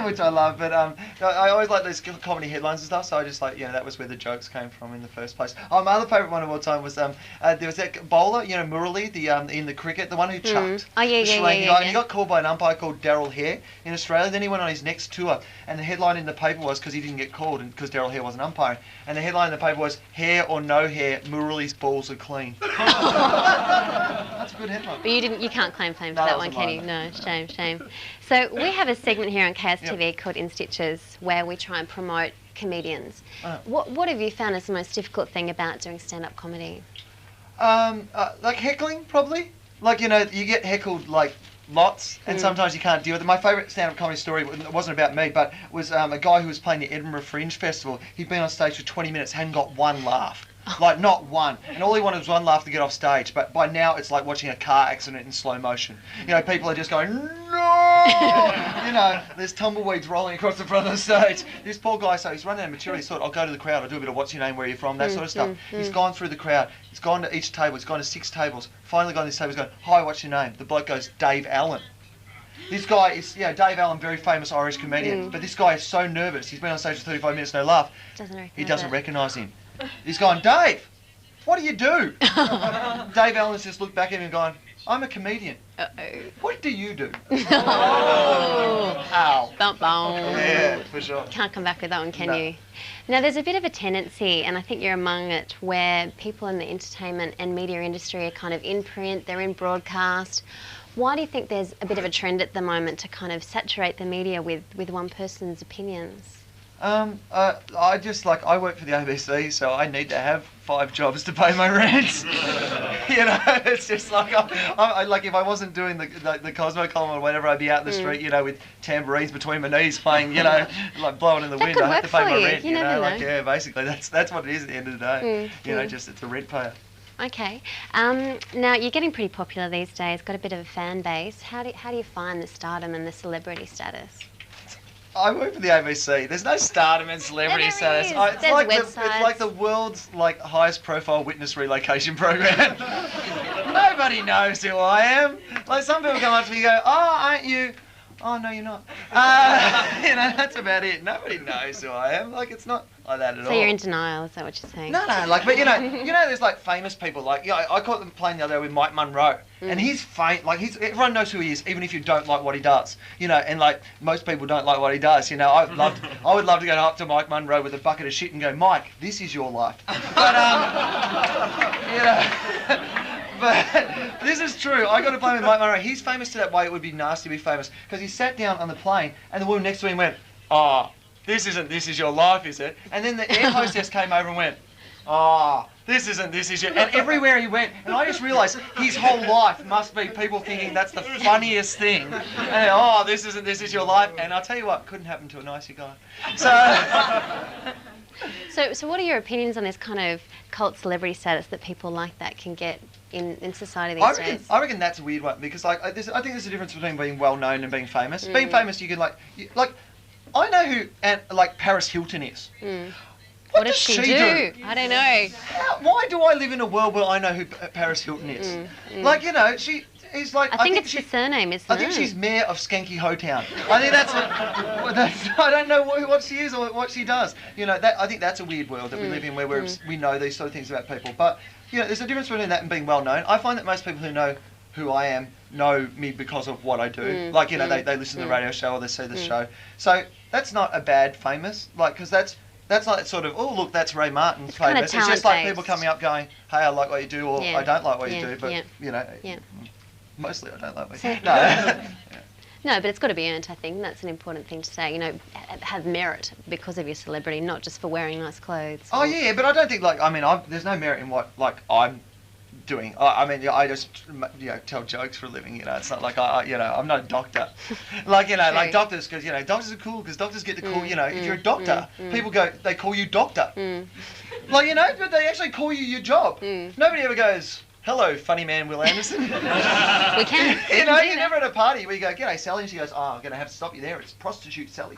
which I love, but I always like those comedy headlines and stuff, so I just that was where the jokes came from in the first place. My other favourite one of all time was there was that bowler, Murali, in the cricket, the one who chucked. Oh yeah. And he got called by an umpire called Daryl Hare in Australia. Then he went on his next tour, and the headline in the paper was, because he didn't get called and because Daryl Hare wasn't umpiring, and the headline in the paper was "Hair or no hair, Murali's balls are clean." That's a good headline. But you can't claim fame for that one, can you? No, shame. So we have a segment here on Chaos TV called In Stitches, where we try and promote comedians. What have you found is the most difficult thing about doing stand-up comedy? Like heckling, probably. You get heckled lots, and sometimes you can't deal with it. My favourite stand-up comedy story wasn't about me, but was a guy who was playing the Edinburgh Fringe Festival. He'd been on stage for 20 minutes, hadn't got one laugh. Not one. And all he wanted was one laugh to get off stage. But by now, it's like watching a car accident in slow motion. People are just going, no! There's tumbleweeds rolling across the front of the stage. This poor guy, so he's running out of material. He thought, I'll go to the crowd, I'll do a bit of what's your name, where are you from, that sort of stuff. He's gone through the crowd. He's gone to each table. He's gone to 6 tables. Finally gone to this table. He's going, hi, what's your name? The bloke goes, Dave Allen. This guy is, Dave Allen, very famous Irish comedian. But this guy is so nervous. He's been on stage for 35 minutes, no laugh. He doesn't recognise him. He's gone, Dave, what do you do? Dave Allen's just looked back at him and gone, I'm a comedian. What do you do? Ow. Bump. Yeah, for sure. Can't come back with that one, can you? Now, there's a bit of a tendency, and I think you're among it, where people in the entertainment and media industry are kind of in print, they're in broadcast. Why do you think there's a bit of a trend at the moment to kind of saturate the media with one person's opinions? I work for the ABC, so I need to have 5 jobs to pay my rent. It's just like, if I wasn't doing the Cosmo column or whatever, I'd be out in the street, with tambourines between my knees playing, blowing in the wind. I have to pay my rent, basically that's what it is at the end of the day. Just it's a rent payer. Okay. Now, you're getting pretty popular these days, got a bit of a fan base. How do you find the stardom and the celebrity status? I work for the ABC. There's no stardom and celebrity status. It's like the world's highest profile witness relocation program. Nobody knows who I am. Some people come up to me and go, "Oh, aren't you Oh, no, you're not. You know, that's about it. Nobody knows who I am. Like, it's not like that at all. So you're in denial, is that what you're saying? No, like, but you know, there's like famous people. Like, I caught them playing the other day with Mike Munro, and he's everyone knows who he is, even if you don't like what he does. You know, and like most people don't like what he does. You know, I would love to go up to Mike Munro with a bucket of shit and go, Mike, this is your life. But you know. But this is true. I got to blame Mike Munro. He's famous to that way it would be nasty to be famous, because he sat down on the plane and the woman next to him went, "Oh, this is your life, is it?" And then the air hostess came over and went, "Oh, this is your..." And everywhere he went, and I just realised his whole life must be people thinking that's the funniest thing. And, "Oh, this is your life." And I'll tell you what, couldn't happen to a nicer guy. So what are your opinions on this kind of cult celebrity status that people like that can get in society these days? I reckon that's a weird one, because like I think there's a difference between being well known and being famous. Being famous, you can like I know who Paris Hilton is. What does she do? I don't know. Why do I live in a world where I know who Paris Hilton is? Like, you know, she's like... I think it's the surname, isn't it? I think she's mayor of Skanky Ho-Town. I think that's I don't know what she is or what she does. You know, I think that's a weird world that we live in, where we know these sort of things about people. But, you know, there's a difference between that and being well known. I find that most people who know who I am know me because of what I do. Like, you know, they listen to the radio show or they see the show. So that's not a bad famous, like, because that's like sort of, oh, look, that's Ray Martin's famous. It's just like people coming up going, hey, I like what you do, or I don't like what you do, but, you know, mostly I don't like what you do. No. No, but it's got to be earned, I think. That's an important thing to say. You know, have merit because of your celebrity, not just for wearing nice clothes. Oh, yeah, but I don't think, like, I mean, there's no merit in what, like, I'm doing. I mean, I just, you know, tell jokes for a living, you know. It's not like, you know, I'm not a doctor. Like, you know, like doctors, because, you know, doctors are cool, because doctors get to call, you know, if you're a doctor, people go, they call you doctor. Like, you know, but they actually call you your job. Nobody ever goes, hello, funny man Wil Anderson. We can. You know, you're never at a party where you go, g'day, Sally, and she goes, oh, I'm going to have to stop you there. It's prostitute Sally.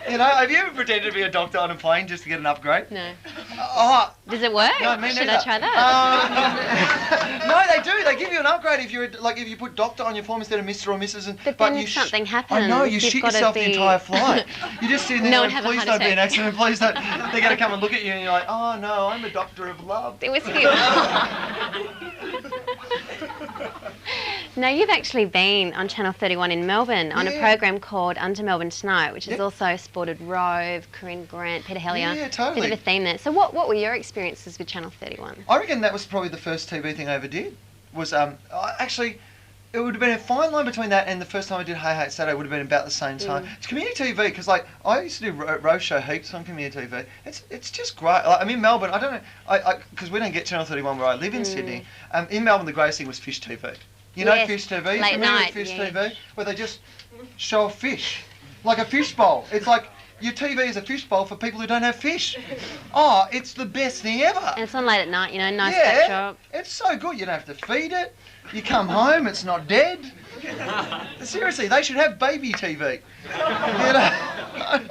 You know, have you ever pretended to be a doctor on a plane just to get an upgrade? No. Oh, does it work? No, me Should neither. I try that? No, they do. They give you an upgrade if you're like if you put doctor on your form instead of Mr. or Mrs. But then if something happens, I know, you shit yourself the entire flight. You just sit there and please don't be an accident, please don't. They're going to come and look at you and you're like, oh no, I'm a doctor of love. It was cute. Now, you've actually been on Channel 31 in Melbourne on a program called Under Melbourne Tonight, which has also sported Rove, Corinne Grant, Peter Hellier. Yeah, totally. Bit of a theme there. So what were your experiences with Channel 31? I reckon that was probably the first TV thing I ever did. Was actually, it would have been a fine line between that and the first time I did Hey Hey It's Saturday would have been about the same time. It's community TV, because like I used to do Rove Show heaps on community TV. It's just great. Like, I'm in Melbourne. I don't know, because we don't get Channel 31 where I live in Sydney. In Melbourne, the greatest thing was Fish TV. You know Fish TV? Late night. Fish TV, where they just show a fish, like a fish bowl. It's like your TV is a fish bowl for people who don't have fish. Oh, it's the best thing ever. And it's on late at night, you know, nice backdrop. It's so good. You don't have to feed it. You come home, it's not dead. Seriously, they should have baby TV. You know?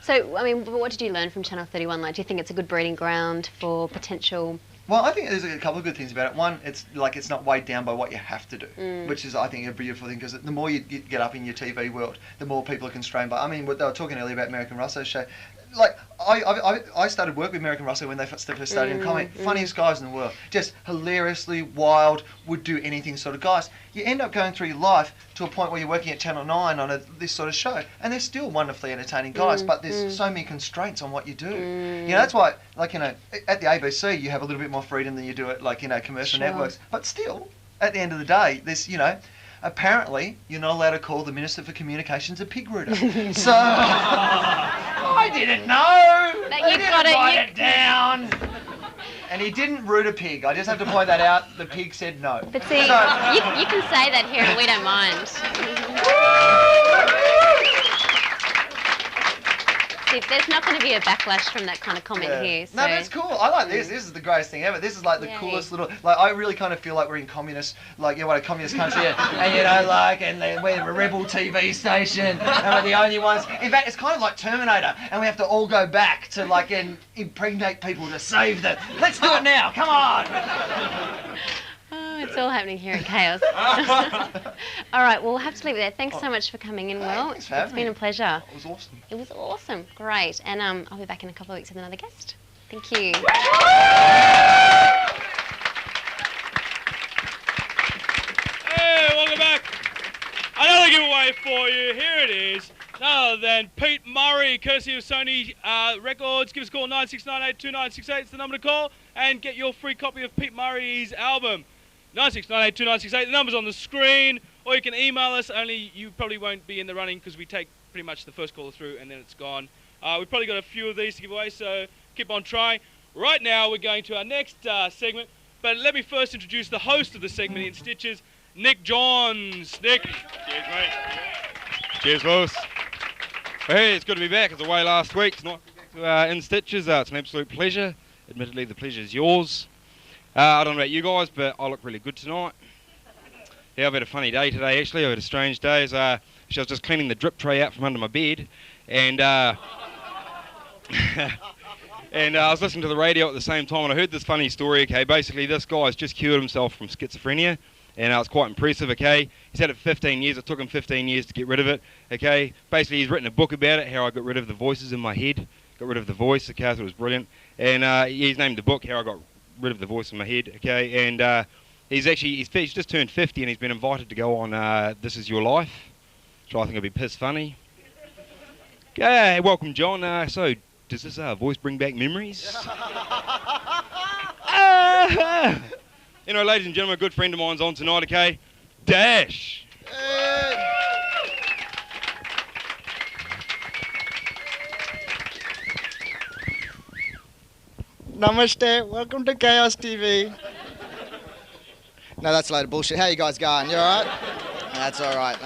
So, I mean, what did you learn from Channel 31? Like, do you think it's a good breeding ground for potential... Well, I think there's a couple of good things about it. One, it's not weighed down by what you have to do, which is, I think, a beautiful thing, because the more you get up in your TV world, the more people are constrained by... I mean, they were talking earlier about American Russo's show. Like, I started work with American Russo when they first started in comedy. Funniest guys in the world. Just hilariously wild, would do anything sort of guys. You end up going through your life to a point where you're working at Channel 9 on this sort of show, and they're still wonderfully entertaining guys, but there's so many constraints on what you do. You know, that's why, like, you know, at the ABC, you have a little bit more freedom than you do at, like, you know, commercial networks. But still, at the end of the day, there's, you know, apparently, you're not allowed to call the Minister for Communications a pig rooter. So, I didn't know. They didn't write it down. And he didn't root a pig. I just have to point that out. The pig said no. But see, you can say that here and we don't mind. See, there's not going to be a backlash from that kind of comment here. So. No, that's cool. I like this. This is the greatest thing ever. This is like the coolest little... Like, I really kind of feel like we're in communist... Like, you know, what, a communist country. And, you know, like, and we're a rebel TV station. And we're the only ones... In fact, it's kind of like Terminator. And we have to all go back to, like, and impregnate people to save them. Let's do it now. Come on. it's all happening here at Chaos. All right, well, we'll have to leave it there. Thanks so much for coming in, Will. Thanks for having It's been me. a pleasure. It was awesome. It was awesome. Great. And I'll be back in a couple of weeks with another guest. Thank you. Hey, welcome back. Another giveaway for you. Here it is. None other than Pete Murray, courtesy of Sony Records. Give us a call, 96982968. It's the number to call. And get your free copy of Pete Murray's album. 96982968. The number's on the screen. Or you can email us, only you probably won't be in the running because we take pretty much the first caller through and then it's gone. We've probably got a few of these to give away, so keep on trying. Right now, we're going to our next segment. But let me first introduce the host of the segment in Stitches, Nick Johns. Nick. Cheers, mate. Cheers, boss. Hey, it's good to be back. I was away last week. It's nice to be back to In Stitches. It's an absolute pleasure. Admittedly, the pleasure is yours. I don't know about you guys, but I look really good tonight. Yeah, I've had a funny day today, actually. I've had a strange day. I was just cleaning the drip tray out from under my bed, and and I was listening to the radio at the same time, and I heard this funny story. Okay, basically, this guy's just cured himself from schizophrenia, and it's quite impressive. Okay, he's had it 15 years. It took him 15 years to get rid of it. Okay, basically, he's written a book about it, how I got rid of the voices in my head, got rid of the voice. Okay, I thought it was brilliant, and he's named the book "How I Got Rid of the Voice in My Head." Okay, and he's just turned 50, and he's been invited to go on This Is Your Life, so I think it'll be piss funny. Okay, welcome, John. So, does this voice bring back memories? You know, ladies and gentlemen, a good friend of mine's on tonight, okay? Desh. Namaste, welcome to Chaos TV. No, that's a load of bullshit. How you guys going? You alright? That's alright.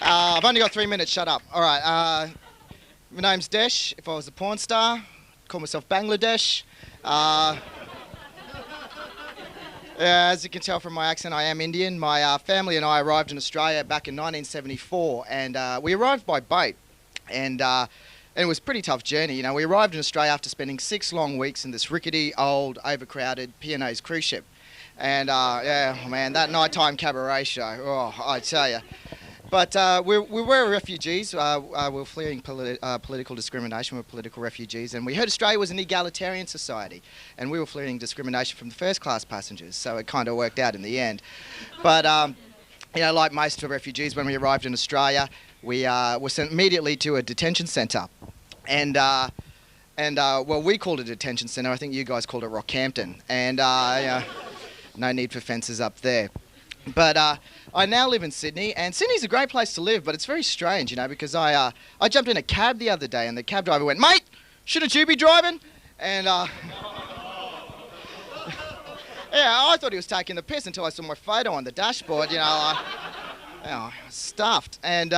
I've only got 3 minutes, shut up. Alright, my name's Desh. If I was a porn star, I'd call myself Bangladesh. Yeah, as you can tell from my accent, I am Indian. My family and I arrived in Australia back in 1974, and we arrived by boat. And it was a pretty tough journey. You know, we arrived in Australia after spending 6 long weeks in this rickety, old, overcrowded P&A's cruise ship. And yeah, man, that nighttime cabaret show, oh, I tell you. But we were refugees. We were fleeing political discrimination. We were political refugees. And we heard Australia was an egalitarian society. And we were fleeing discrimination from the first-class passengers. So it kind of worked out in the end. But, you know, like most refugees, when we arrived in Australia, we were sent immediately to a detention centre. And well, we called it a detention centre. I think you guys called it Rockhampton. And yeah, no need for fences up there. But I now live in Sydney, and Sydney's a great place to live, but it's very strange, you know, because I jumped in a cab the other day, and the cab driver went, "Mate, shouldn't you be driving?" And yeah, I thought he was taking the piss until I saw my photo on the dashboard, you know, you know, stuffed. And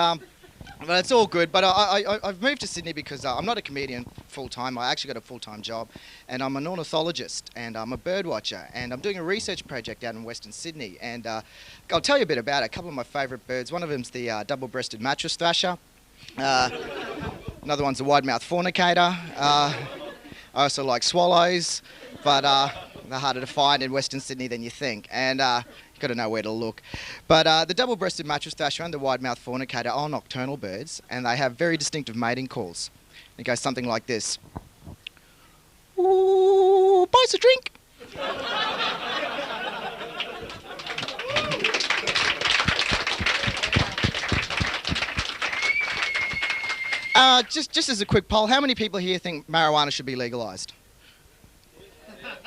but it's all good. But I've moved to Sydney because I'm not a comedian full-time. I actually got a full-time job. And I'm an ornithologist, and I'm a bird watcher. And I'm doing a research project out in Western Sydney. And I'll tell you a bit about it. A couple of my favourite birds. One of them's the double-breasted mattress thrasher. Another one's the wide-mouthed fornicator. I also like swallows, but they're harder to find in Western Sydney than you think. And you've got to know where to look. But the double-breasted mattress thrasher and the wide-mouthed fornicator are nocturnal birds, and they have very distinctive mating calls. It goes something like this. Ooh, buy us a drink. Just as a quick poll, how many people here think marijuana should be legalised?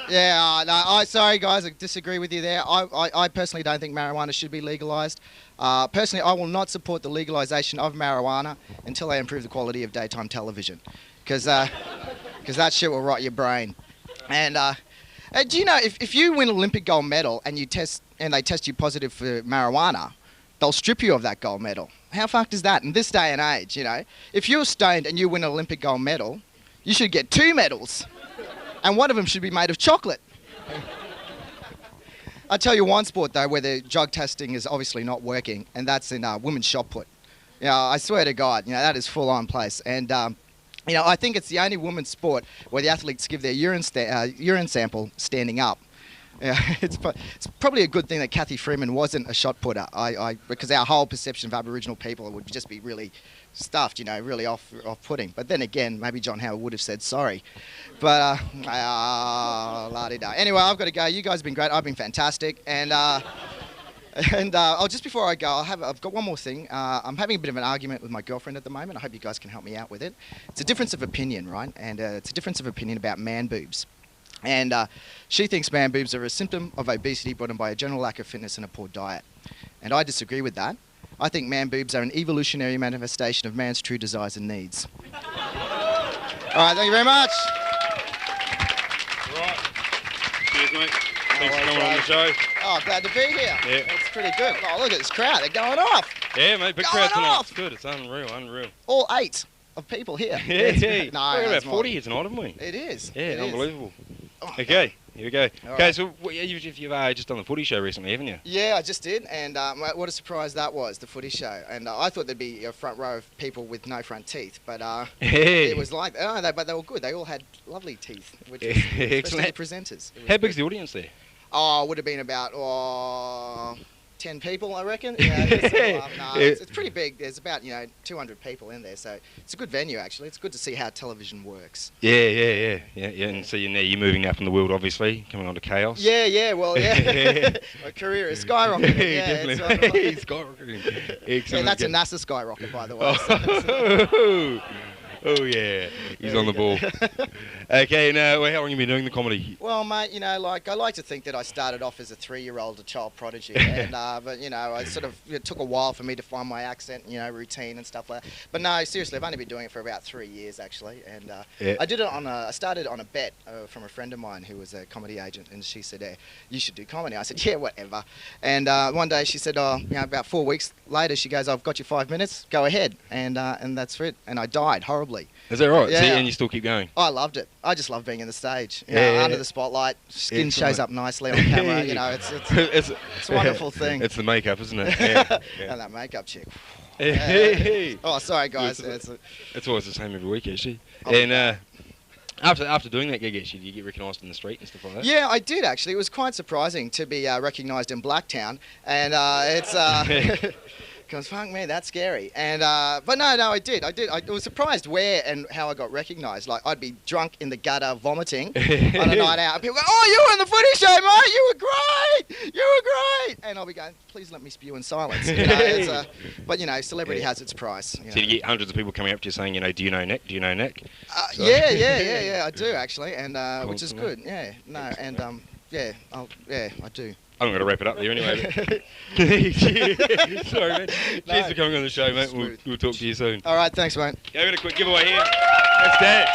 Yeah, no, sorry guys, I disagree with you there. I personally don't think marijuana should be legalised. Personally, I will not support the legalisation of marijuana until they improve the quality of daytime television, because that shit will rot your brain. And do you know, if you win an Olympic gold medal and they test you positive for marijuana, they'll strip you of that gold medal. How fucked is that in this day and age, you know? If you're stoned and you win an Olympic gold medal, you should get 2 medals. And one of them should be made of chocolate. I'll tell you one sport, though, where the drug testing is obviously not working, and that's in women's shot put. You know, I swear to God, you know, that is full-on place. And You know, I think it's the only women's sport where the athletes give their urine sample standing up. Yeah, it's probably a good thing that Kathy Freeman wasn't a shot putter. Because our whole perception of Aboriginal people would just be really stuffed, you know, really off-putting. But then again, maybe John Howard would have said sorry. But la-di-da. Anyway, I've got to go. You guys have been great. I've been fantastic. And just before I go, I've got one more thing. I'm having a bit of an argument with my girlfriend at the moment. I hope you guys can help me out with it. It's a difference of opinion, right? And it's a difference of opinion about man boobs. And she thinks man boobs are a symptom of obesity brought on by a general lack of fitness and a poor diet. And I disagree with that. I think man boobs are an evolutionary manifestation of man's true desires and needs. All right, thank you very much. All right. Cheers, mate. Thanks for coming on the show. Oh, glad to be here. Yeah. It's pretty good. Oh, look at this crowd. They're going off. Yeah, mate. Big crowd tonight. It's good. It's unreal. All 8 of people here. Yeah. No, We've got about 40 here tonight, haven't we? It is. Yeah, it unbelievable. Oh, okay, here we go. All Okay, right. so you've just done the footy show recently, haven't you? Yeah, I just did, and what a surprise that was, the footy show. And I thought there'd be a front row of people with no front teeth, but Hey. it was like, but they were good. They all had lovely teeth, which is, especially Excellent. the presenters. It was How big's good. the audience there? Oh, it would have been about 10 people, I reckon. Yeah, it's pretty big. There's about 200 people in there, so it's a good venue actually. It's good to see how television works. Yeah. And so you're moving now from the world, obviously, coming on to Chaos. Yeah. Well, yeah. My career is skyrocketing. Yeah, definitely. It's skyrocketing. Excellent. Yeah, that's a NASA skyrocket, by the way. Oh yeah, he's on the ball. Okay, now how long have you been doing the comedy? Well, mate, I like to think that I started off as a 3-year-old, a child prodigy, and but I sort of it took a while for me to find my accent, routine and stuff like that. But no, seriously, I've only been doing it for about 3 years actually, and I did it I started on a bet from a friend of mine who was a comedy agent, and she said, "You should do comedy." I said, "Yeah, whatever." And one day she said, about 4 weeks later, she goes, "I've got you 5 minutes. Go ahead," and that's it. And I died horribly. Is that right? Yeah. So, and you still keep going? I loved it. I just love being in the stage. Yeah. Under the spotlight, skin shows up nicely on camera. It's a wonderful thing. It's the makeup, isn't it? Yeah. And that makeup chick. Hey. Oh, sorry guys. It's always the same every week actually. And after doing that gig, actually, do you get recognised in the street and stuff like that? Yeah, I did actually. It was quite surprising to be recognised in Blacktown, and it's. Because fuck me, that's scary. And but no, I did. I was surprised where and how I got recognised. Like I'd be drunk in the gutter, vomiting on a night out. And people go, "Oh, you were in the footy show, mate. You were great. You were great." And I'll be going, "Please let me spew in silence." But celebrity has its price. So you get hundreds of people coming up to you saying, "Do you know Nick? Do you know Nick?" So. Yeah, I do actually, and which is good. Yeah, no, and I do. I'm going to wrap it up there anyway. Sorry, mate. Cheers for coming on the show, mate. We'll talk to you soon. All right, thanks, mate. Go with a quick giveaway here. That's Desh.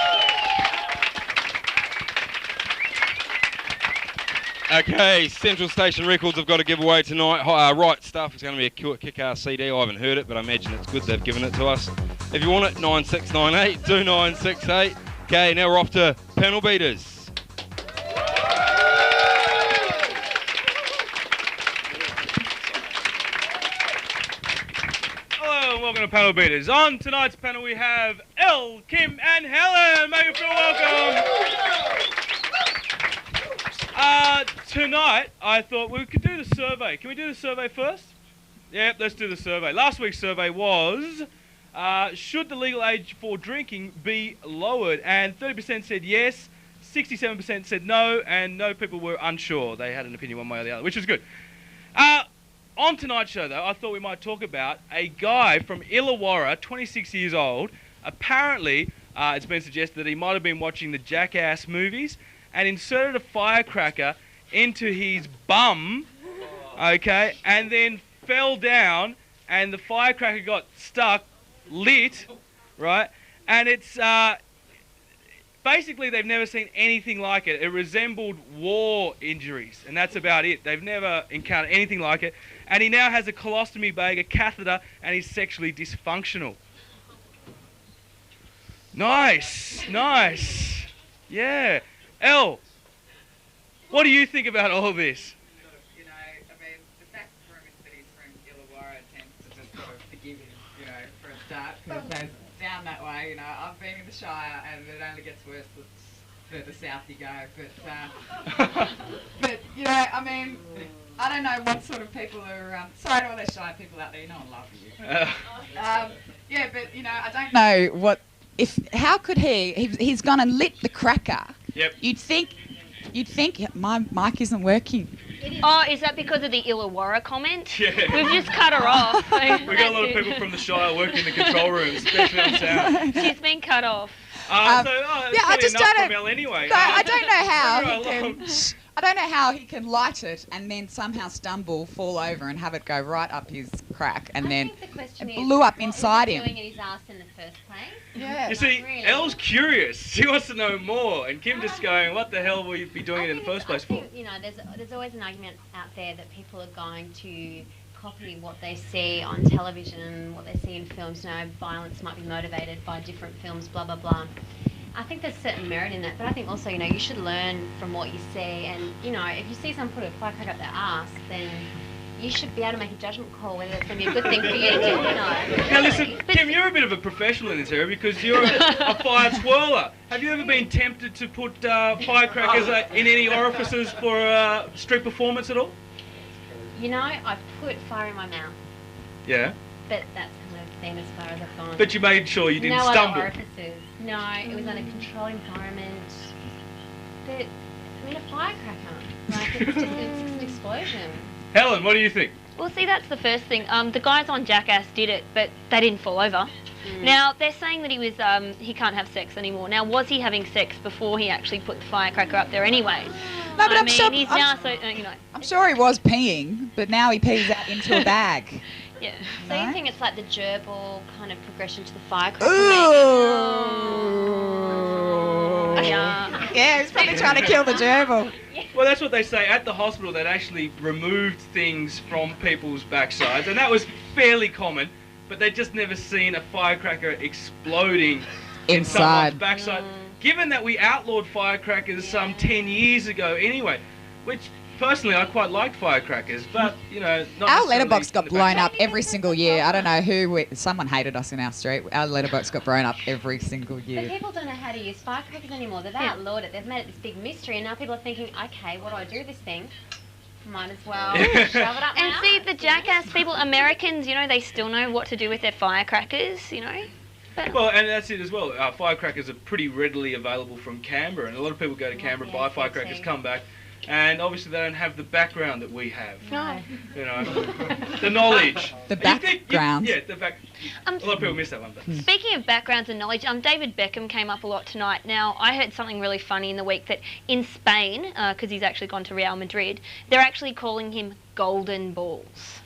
Okay, Central Station Records have got a giveaway tonight. Right Stuff. It's going to be a kick-ass CD. I haven't heard it, but I imagine it's good they've given it to us. If you want it, 9698 2968. Okay, now we're off to Panel Beaters. Welcome to Panel Beaters. On tonight's panel we have Elle, Kim and Helen. Make you feel welcome. Tonight I thought we could do the survey. Can we do the survey first? Yeah, let's do the survey. Last week's survey was, should the legal age for drinking be lowered? And 30% said yes, 67% said no, and no people were unsure. They had an opinion one way or the other, which is good. On tonight's show, though, I thought we might talk about a guy from Illawarra, 26 years old. Apparently, it's been suggested that he might have been watching the Jackass movies and inserted a firecracker into his bum, okay, and then fell down, and the firecracker got stuck, lit, right, and it's... Basically, they've never seen anything like it. It resembled war injuries, and that's about it. They've never encountered anything like it. And he now has a colostomy bag, a catheter, and he's sexually dysfunctional. Nice. Yeah. Elle, what do you think about all this? The fact for him is that he's from Illawarra tends to just sort of forgive him, for a start, because down that way. You know, I've been in the Shire, and it only gets worse the further south you go. But you know, I mean, I don't know what sort of people are. Sorry to all those Shire people out there. You know, I'm laughing at you. Yeah, but you know, I don't know what. How could he's gone and lit the cracker. Yep. You'd think my mic isn't working. Oh, is that because of the Illawarra comment? Yeah. We've just cut her off. We've got a lot of people from the Shire working in the control room, especially on sound. She's been cut off. Yeah, I just don't know. Anyway. No, I don't know how I don't know how he can light it and then somehow stumble, fall over, and have it go right up his crack, and then it blew up inside him. Doing in his arse in the first place. Yeah. You see, Really? Elle's curious. She wants to know more, and Kim just going, "What the hell will you be doing it in the first place for?" You know, there's always an argument out there that people are going to copy what they see on television, what they see in films. You know, violence might be motivated by different films, blah blah blah. I think there's certain merit in that, but I think also, you know, you should learn from what you see, and you know, if you see someone put a firecracker up their arse, then you should be able to make a judgment call whether it's going to be a good thing for you to do, you know. Now listen, Kim, you're a bit of a professional in this area because you're a fire twirler. Have you ever been tempted to put firecrackers in any orifices for a street performance at all? You know, I've put fire in my mouth, Yeah. but that's kind of been as far as I've gone. But you made sure you didn't no stumble. Other orifices. No, it was in a controlled environment. But, I mean, a firecracker. Like, it's an explosion. Helen, what do you think? Well, see, that's the first thing. The guys on Jackass did it, but they didn't fall over. Now, they're saying that he can't have sex anymore. Now, was he having sex before he actually put the firecracker up there anyway? No, but I'm sure he was peeing, but now he pees out into a bag. Yeah. So you think it's like the gerbil kind of progression to the firecracker? Yeah, he's probably trying to kill the gerbil. Well, that's what they say. At the hospital, they'd actually removed things from people's backsides, and that was fairly common, but they'd just never seen a firecracker exploding in someone's backside. Given that we outlawed firecrackers some 10 years ago anyway, which personally I quite liked firecrackers, but you know, not Our necessarily letterbox got in the blown back- up every single year. I don't know who. Someone hated us in our street. Our letterbox got blown up every single But year. people don't know how to use firecrackers anymore. They've outlawed it. They've made it this big mystery, and now people are thinking, okay, what do I do with this thing? Might as well shove it up my And ass. see, the Jackass people, Americans, you know, they still know what to do with their firecrackers, you know. Well, and that's it as well. Firecrackers are pretty readily available from Canberra, and a lot of people go to Canberra, buy firecrackers, come back, and obviously they don't have the background that we have. No. You know, the knowledge. The background. Yeah, the back. A lot of people miss that one. But. Speaking of backgrounds and knowledge, David Beckham came up a lot tonight. Now, I heard something really funny in the week that in Spain, because he's actually gone to Real Madrid, they're actually calling him Golden Balls.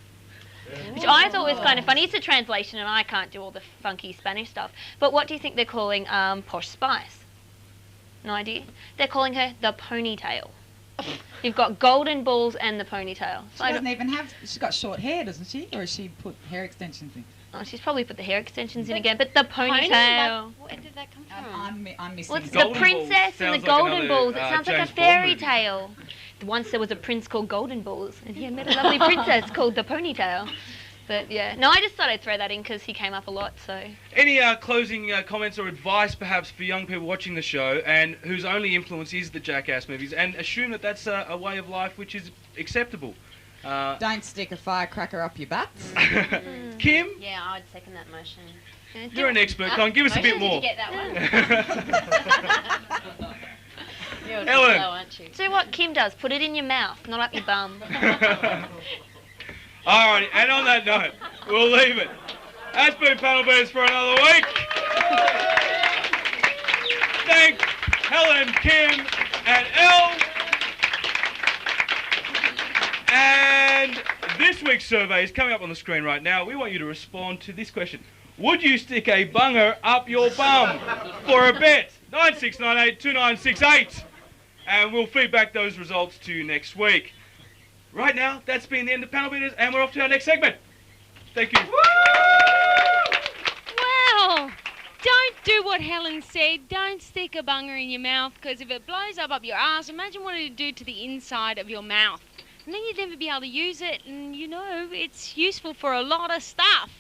Which I thought was kind of funny. It's a translation and I can't do all the funky Spanish stuff. But what do you think they're calling Posh Spice? No idea? They're calling her the Ponytail. You've got Golden Balls and the Ponytail. She doesn't even have. She's got short hair, doesn't she? Or has she put hair extensions in? Oh, she's probably put the hair extensions in again. But the Ponytail. Where did that come from? I'm missing. Well, it's something. the princess and the Golden Balls. It sounds like a fairy tale. Once there was a prince called Golden Balls, and he met a lovely princess called the Ponytail. But yeah, no, I just thought I'd throw that in because he came up a lot. So. Any closing comments or advice, perhaps, for young people watching the show and whose only influence is the Jackass movies, and assume that that's a way of life which is acceptable? Don't stick a firecracker up your butts. Kim? Yeah, I would second that motion. You're an expert. Come on, give us a bit more. Did you get that one? You're Helen. slow, aren't you? Do what Kim does. Put it in your mouth, not up your bum. Alrighty, and on that note, we'll leave it. That's been Panel Bears for another week. Thank Helen, Kim, and Elle. And this week's survey is coming up on the screen right now. We want you to respond to this question. Would you stick a bunger up your bum for a bet? 96982968. And we'll feed back those results to you next week. Right now, that's been the end of Panel Beaters, and we're off to our next segment. Thank you. Wow! Don't do what Helen said. Don't stick a bunger in your mouth, because if it blows up your ass, imagine what it'd do to the inside of your mouth. And then you'd never be able to use it, and you know, it's useful for a lot of stuff.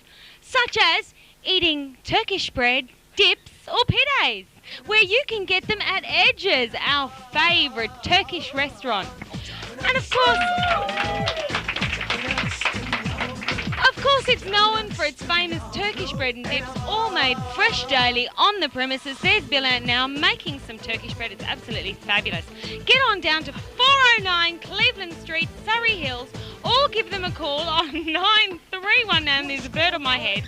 Such as eating Turkish bread, dips or pides, where you can get them at Edge's, our favourite Turkish restaurant. And of course, it's known for its famous Turkish bread and dips, all made fresh daily on the premises. There's Bill Ant now making some Turkish bread. It's absolutely fabulous. Get on down to 409 Cleveland Street, Surrey Hills, or give them a call on 931, and there's a bird on my head,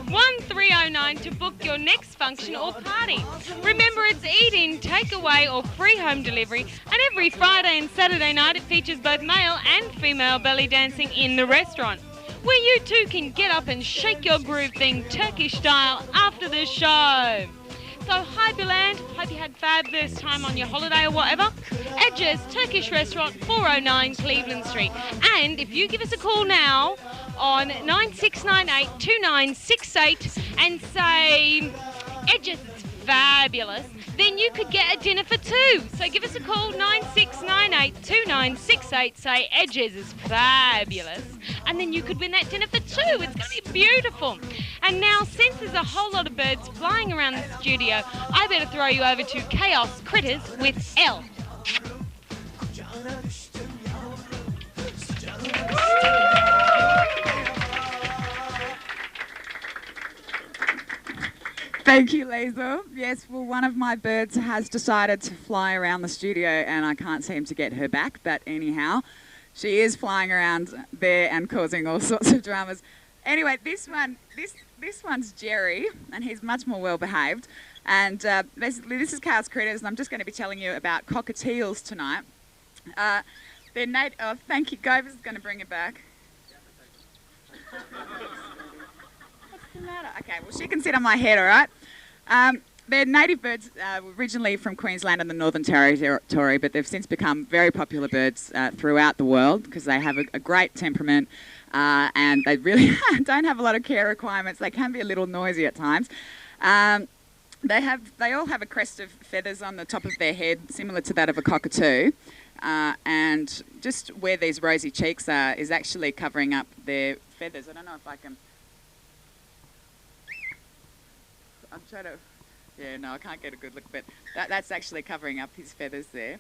1309 to book your next function or party. Remember, it's eat-in, takeaway or free home delivery, and every Friday and Saturday night it features both male and female belly dancing in the restaurant, where you too can get up and shake your groove thing Turkish style after the show. So hi Bill Ant, hope you had fabulous time on your holiday or whatever. Edge's Turkish Restaurant, 409 Cleveland Street. And if you give us a call now on 9698 2968 and say Edge's is fabulous, then you could get a dinner for two. So give us a call, 9698 2968, say Edge's is fabulous, and then you could win that dinner for two. It's going to be beautiful. And now, since there's a whole lot of birds flying around the studio, I better throw you over to Chaos Critters with Elle. Thank you, Leisle. Yes, well, one of my birds has decided to fly around the studio and I can't seem to get her back, but anyhow, she is flying around there and causing all sorts of dramas. Anyway, this one's Jerry, and he's much more well-behaved. And basically, this is Chaos Critters, and I'm just going to be telling you about cockatiels tonight. They're native. Thank you. Gover's going to bring it back. What's the matter? Okay, well, she can sit on my head, all right? They're native birds originally from Queensland and the Northern Territory, but they've since become very popular birds throughout the world because they have a great temperament and they really don't have a lot of care requirements. They can be a little noisy at times. They all have a crest of feathers on the top of their head, similar to that of a cockatoo. And just where these rosy cheeks are is actually covering up their feathers. I don't know if I can... I'm trying to... Yeah, no, I can't get a good look, but that's actually covering up his feathers there.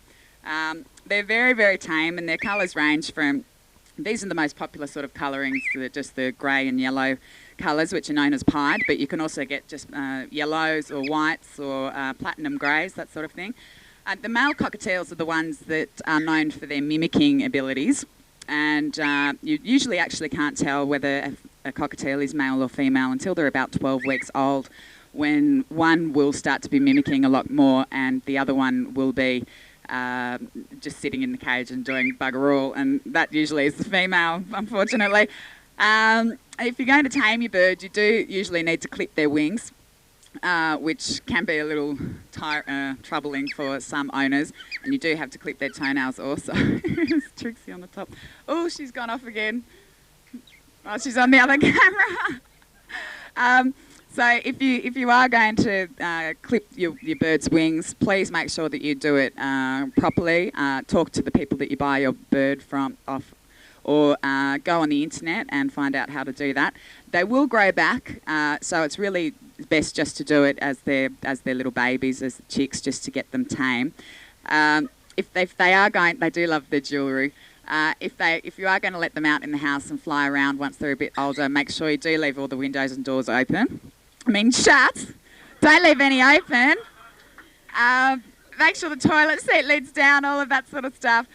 They're very, very tame, and their colours range from... These are the most popular sort of colourings, just the grey and yellow colours, which are known as pied, but you can also get just yellows or whites or platinum greys, that sort of thing. The male cockatiels are the ones that are known for their mimicking abilities, and you usually actually can't tell whether a cockatiel is male or female until they're about 12 weeks old, when one will start to be mimicking a lot more and the other one will be just sitting in the cage and doing bugger all, and that usually is the female, unfortunately. If you're going to tame your bird, you do usually need to clip their wings, which can be a little troubling for some owners, and you do have to clip their toenails also. There's Trixie on the top. Oh, she's gone off again. Oh, she's on the other camera. So if you are going to clip your bird's wings, please make sure that you do it properly. Talk to the people that you buy your bird from or go on the internet and find out how to do that. They will grow back, so it's really best just to do it as they're little babies, as chicks, just to get them tame. If they are going, they do love their jewellery. If you are going to let them out in the house and fly around once they're a bit older, make sure you do leave all the windows and doors open. I mean, shut. Don't leave any open. Make sure the toilet seat lids down, all of that sort of stuff,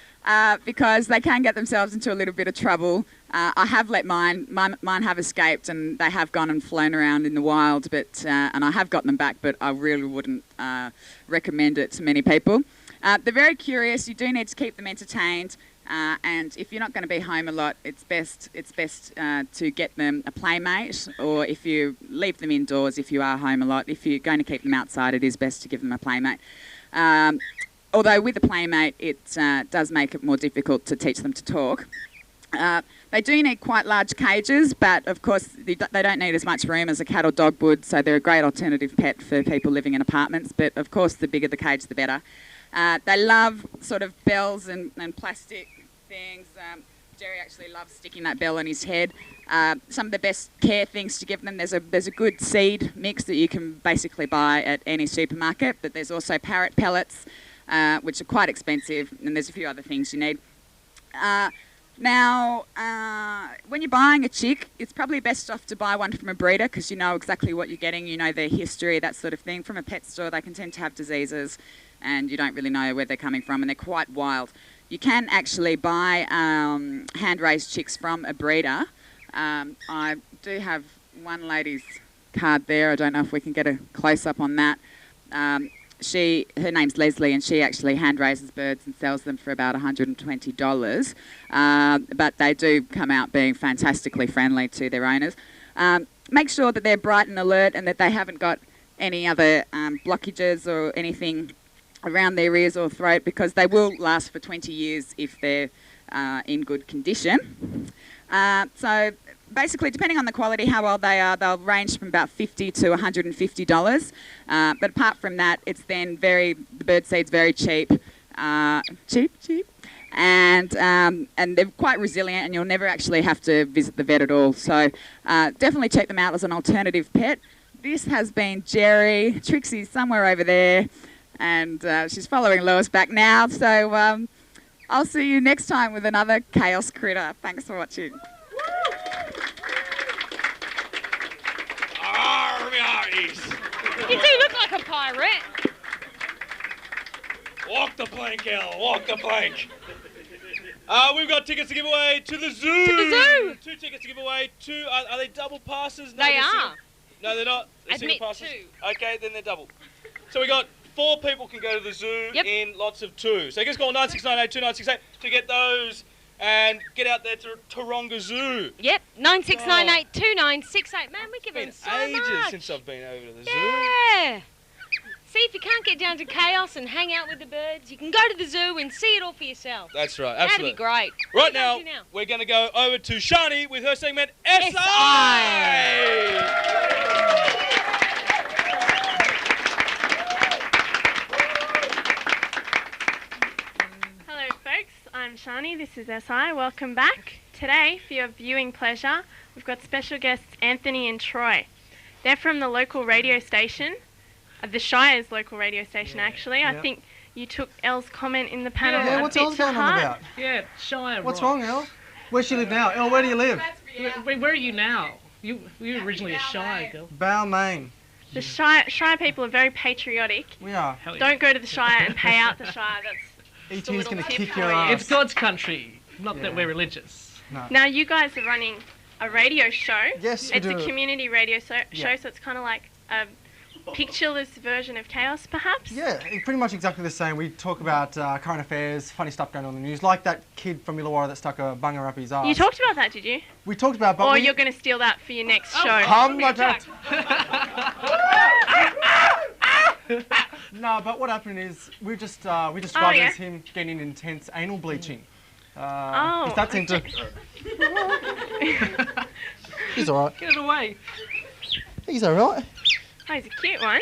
because they can get themselves into a little bit of trouble. I have let mine have escaped, and they have gone and flown around in the wild, but and I have gotten them back, but I really wouldn't recommend it to many people. They're very curious. You do need to keep them entertained. And if you're not going to be home a lot, it's best to get them a playmate, or if you leave them indoors, if you are home a lot, if you're going to keep them outside, it is best to give them a playmate. Although with a playmate, it does make it more difficult to teach them to talk. They do need quite large cages, but of course they don't need as much room as a cat or dog would, so they're a great alternative pet for people living in apartments, but of course the bigger the cage, the better. They love sort of bells and plastic things. Jerry actually loves sticking that bell on his head. Some of the best care things to give them, there's a good seed mix that you can basically buy at any supermarket, but there's also parrot pellets, which are quite expensive, and there's a few other things you need. Now, when you're buying a chick, it's probably best off to buy one from a breeder because you know exactly what you're getting, you know their history, that sort of thing. From a pet store, they can tend to have diseases and you don't really know where they're coming from, and they're quite wild. You can actually buy hand-raised chicks from a breeder. I do have one lady's card there. I don't know if we can get a close-up on that. Her name's Leisle, and she actually hand raises birds and sells them for about $120. But they do come out being fantastically friendly to their owners. Make sure that they're bright and alert and that they haven't got any other blockages or anything around their ears or throat, because they will last for 20 years if they're in good condition. So basically, depending on the quality, how old they are, they'll range from about $50 to $150. But apart from that, it's then the bird seed's very cheap. Cheap. And they're quite resilient, and you'll never actually have to visit the vet at all. So definitely check them out as an alternative pet. This has been Jerry. Trixie's somewhere over there, and she's following Lois back now. So I'll see you next time with another chaos critter. Thanks for watching. You do look like a pirate. Walk the plank, Elle. Walk the plank. We've got tickets to give away to the zoo. To the zoo. 2 tickets to give away. Are they double passes? No, they are. No, they're not. They're Admit single passes. 2. Okay, then they're double. So we got 4 people can go to the zoo in lots of 2. So you can call 9698-2968 to get those and get out there to Taronga Zoo. Yep, 9698-2968. Man, we give them It's so been ages much. since I've been over to the zoo. Yeah. See, if you can't get down to chaos and hang out with the birds, you can go to the zoo and see it all for yourself. That's right, That'd absolutely. be great. Right now, we're going to go over to Shani with her segment, SI! Hello folks, I'm Shani, this is SI, welcome back. Today, for your viewing pleasure, we've got special guests Anthony and Troy. They're from the local radio station, the Shire's local radio station actually. Yeah. I think you took Elle's comment in the panel Yeah, a what's bit Elle to going on heart. about? Yeah, Shire. What's wrong, Elle? Where's she live now? Elle, where do you live? Where are you now? You were originally a Shire girl. Balmain. The Shire people are very patriotic. We are. Don't go to the Shire and pay out the Shire. That's E2's going to kick for your you. ass. It's God's country, not that we're religious. No. Now you guys are running a radio show. Yes, we it's do. a community radio show, Yeah. so it's kind of like a pictureless version of Chaos, perhaps. Yeah, pretty much exactly the same. We talk about current affairs, funny stuff going on in the news, like that kid from Illawarra that stuck a bunger up his ass. You talked about that, did you? We talked about, but or we... you're going to steal that for your next show? No, but what happened is we described Oh, it yeah? as him getting intense anal bleaching. Oh, if that seemed to... He's alright. Get it away. He's alright. Oh, he's a cute one.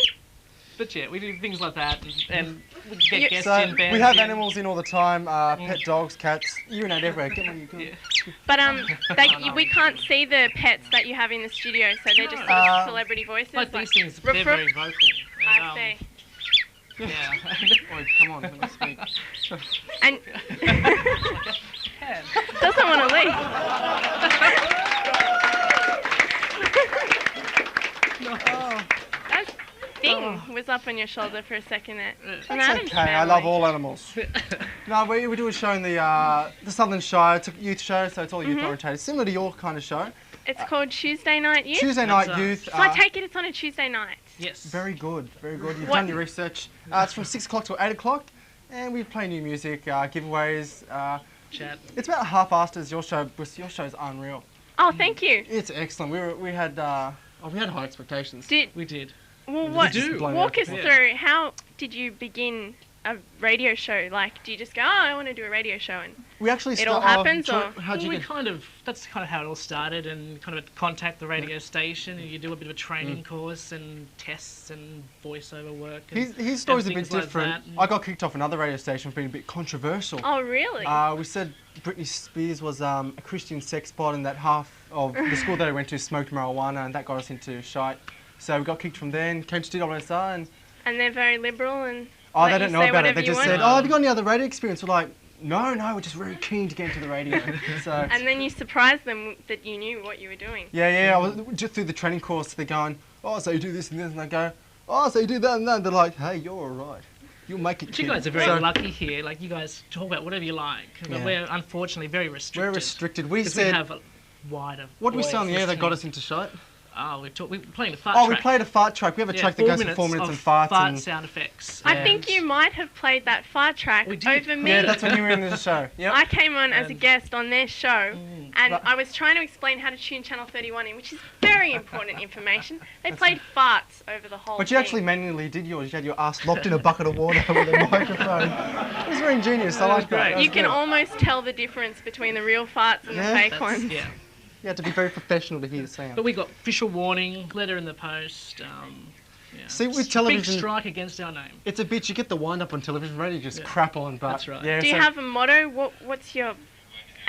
But yeah, we do things like that, and we get guests So in, bands we have in. animals in all the time, pet dogs, cats, urinate everywhere. Get one you can. But we can't see the pets that you have in the studio, so they're just sort of celebrity voices. Like these things, they're very vocal. I see. Yeah. Oh, come on, let me speak. And doesn't want to leave. That thing was up on your shoulder for a second there. From That's Adam's okay, I family. love all animals. No, we do a show in the Southern Shire. It's a youth show, so it's all youth oriented. Similar to your kind of show. It's called Tuesday Night Youth? Tuesday Night Youth. So I take it it's on a Tuesday night. Yes. Very good, very good. You've What- done your research. It's from 6 o'clock to 8 o'clock, and we play new music, giveaways. Chat. It's about half-assed as your show, but your show's unreal. Oh, thank you. It's excellent. We had high expectations. We did. Well, We what? just blown Walk out us the through. How did you begin a radio show? Like, do you just go, oh, I want to do a radio show, and we actually it all happens, or How'd you that's kind of how it all started, and kind of contact the radio station, and you do a bit of a training course and tests and voiceover work. And, his story's a bit like different. that. I got kicked off another radio station for being a bit controversial. Oh, really? We said Britney Spears was a Christian sex bot, and that half of the school that I went to smoked marijuana, and that got us into shite. So we got kicked from there and came to DWSR, and they're very liberal and. Oh, they don't know about it. They just said, "Oh, have you got any other radio experience?" We're like, "No, we're just very keen to get into the radio." So. And then you surprised them that you knew what you were doing. Yeah. I was just through the training course. They're going, "Oh, so you do this and this," and I go, "Oh, so you do that and that." And they're like, "Hey, you're all right. You'll make it." But you guys are very lucky here. Like, you guys talk about whatever you like. But we're unfortunately very restricted. We're restricted. We said we have a wider. What did we say on the air that got us into shite? Oh, we played a fart track. Oh, we played a fart track. We have a track that goes for 4 minutes and farts. Fart and sound effects. I think you might have played that fart track over me. Yeah, that's when you were in the show. Yep. I came on as a guest on their show, and I was trying to explain how to tune Channel 31 in, which is very important information. They played farts over the whole But you thing. actually manually did yours. You had your ass locked in a bucket of water with a microphone. It was very ingenious. I like that. You can almost tell the difference between the real farts and the fake ones. Yeah. You had to be very professional to hear the sound. But we got official warning, letter in the post. See, with television, big strike against our name. It's a bitch. You get the wind up on television, radio just crap on. But that's right. Yeah, Do you have a motto? What's your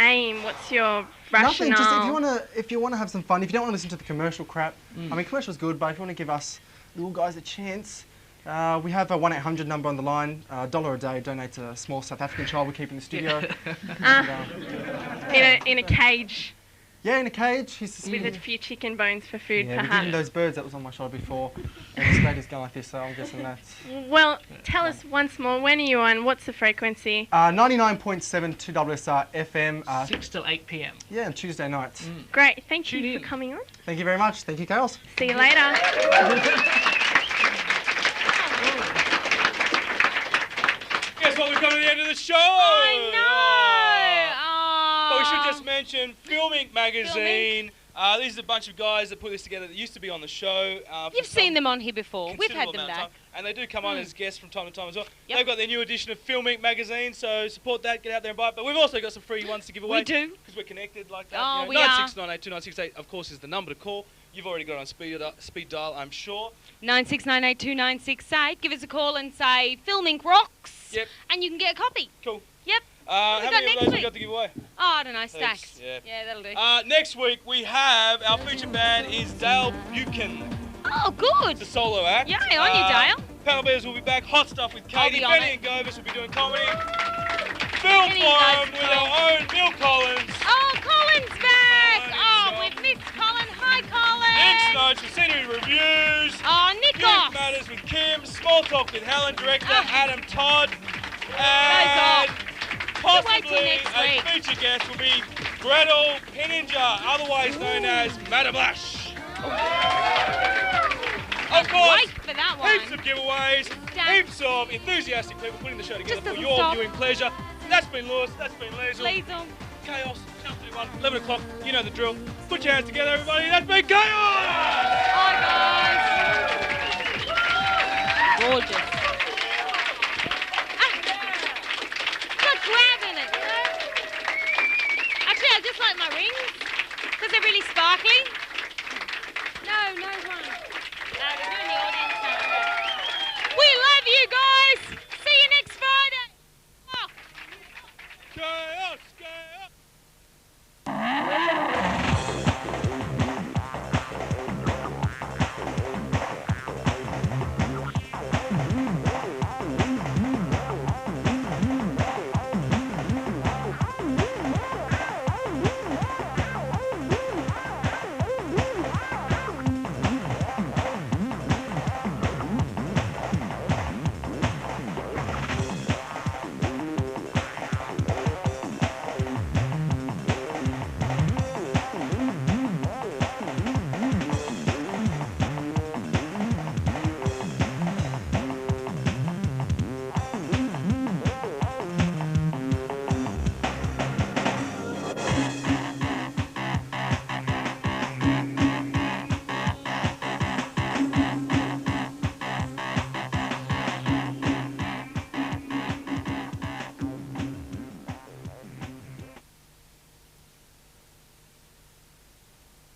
aim? What's your rationale? Nothing. Just if you wanna have some fun. If you don't want to listen to the commercial crap, I mean, commercial's good. But if you want to give us little guys a chance, we have a 1-800 number on the line. $1 a day. Donate to a small South African child we keep in the studio. In a cage. Yeah, in a cage. With a few chicken bones for food, yeah, perhaps. we those birds that was on my shoulder before. And this lady's going like this, so I'm guessing that's... Well, tell us once more, when are you on? What's the frequency? 99.7 2WSR FM. 6 till 8 p.m. Yeah, on Tuesday nights. Great, thank you for coming on. Thank you very much. Thank you, Chaos. See you later. Guess what? We've come to the end of the show. I know. But we should just mention Filming Magazine. These are a bunch of guys that put this together that used to be on the show. You've seen them on here before. We've had them amount of back. time. And they do come on as guests from time to time as well. Yep. They've got their new edition of Filming Magazine, so support that, get out there and buy it. But we've also got some free ones to give away. We do. Because we're connected like that. Oh, you know, we are. 96982968, of course, is the number to call. You've already got it on speed dial, I'm sure. 96982968. Give us a call and say Filming rocks. Yep. And you can get a copy. Cool. Yep. How got many of next those have week? we got to give away? Oh, I don't know, stacks. Thanks, yeah. That'll do. Next week we have our featured band is Dale Buchan. Oh, good. The solo act. Yeah, on you, Dale. Panel Bears will be back. Hot Stuff with I'll Katie. be on Benny it. and Govis will be doing comedy. Film Forum with our own Bill Collins. Oh, Colin's back. Oh, we've missed Colin. Hi, Colin. Nick's Notes with Scenery Reviews. Oh, Nick Youth off. Matters with Kim. Small Talk with Helen. Director Adam Todd. And possibly a feature guest will be Gretel Penninger, otherwise known as Madame Lash. Of course, wait for that one. heaps of giveaways, heaps of enthusiastic people putting the show together Just for doesn't your stop. viewing pleasure. That's been Lewis, that's been Leisle. Leisle. Chaos, Channel 31, 11 o'clock, you know the drill. Put your hands together, everybody, that's been Chaos!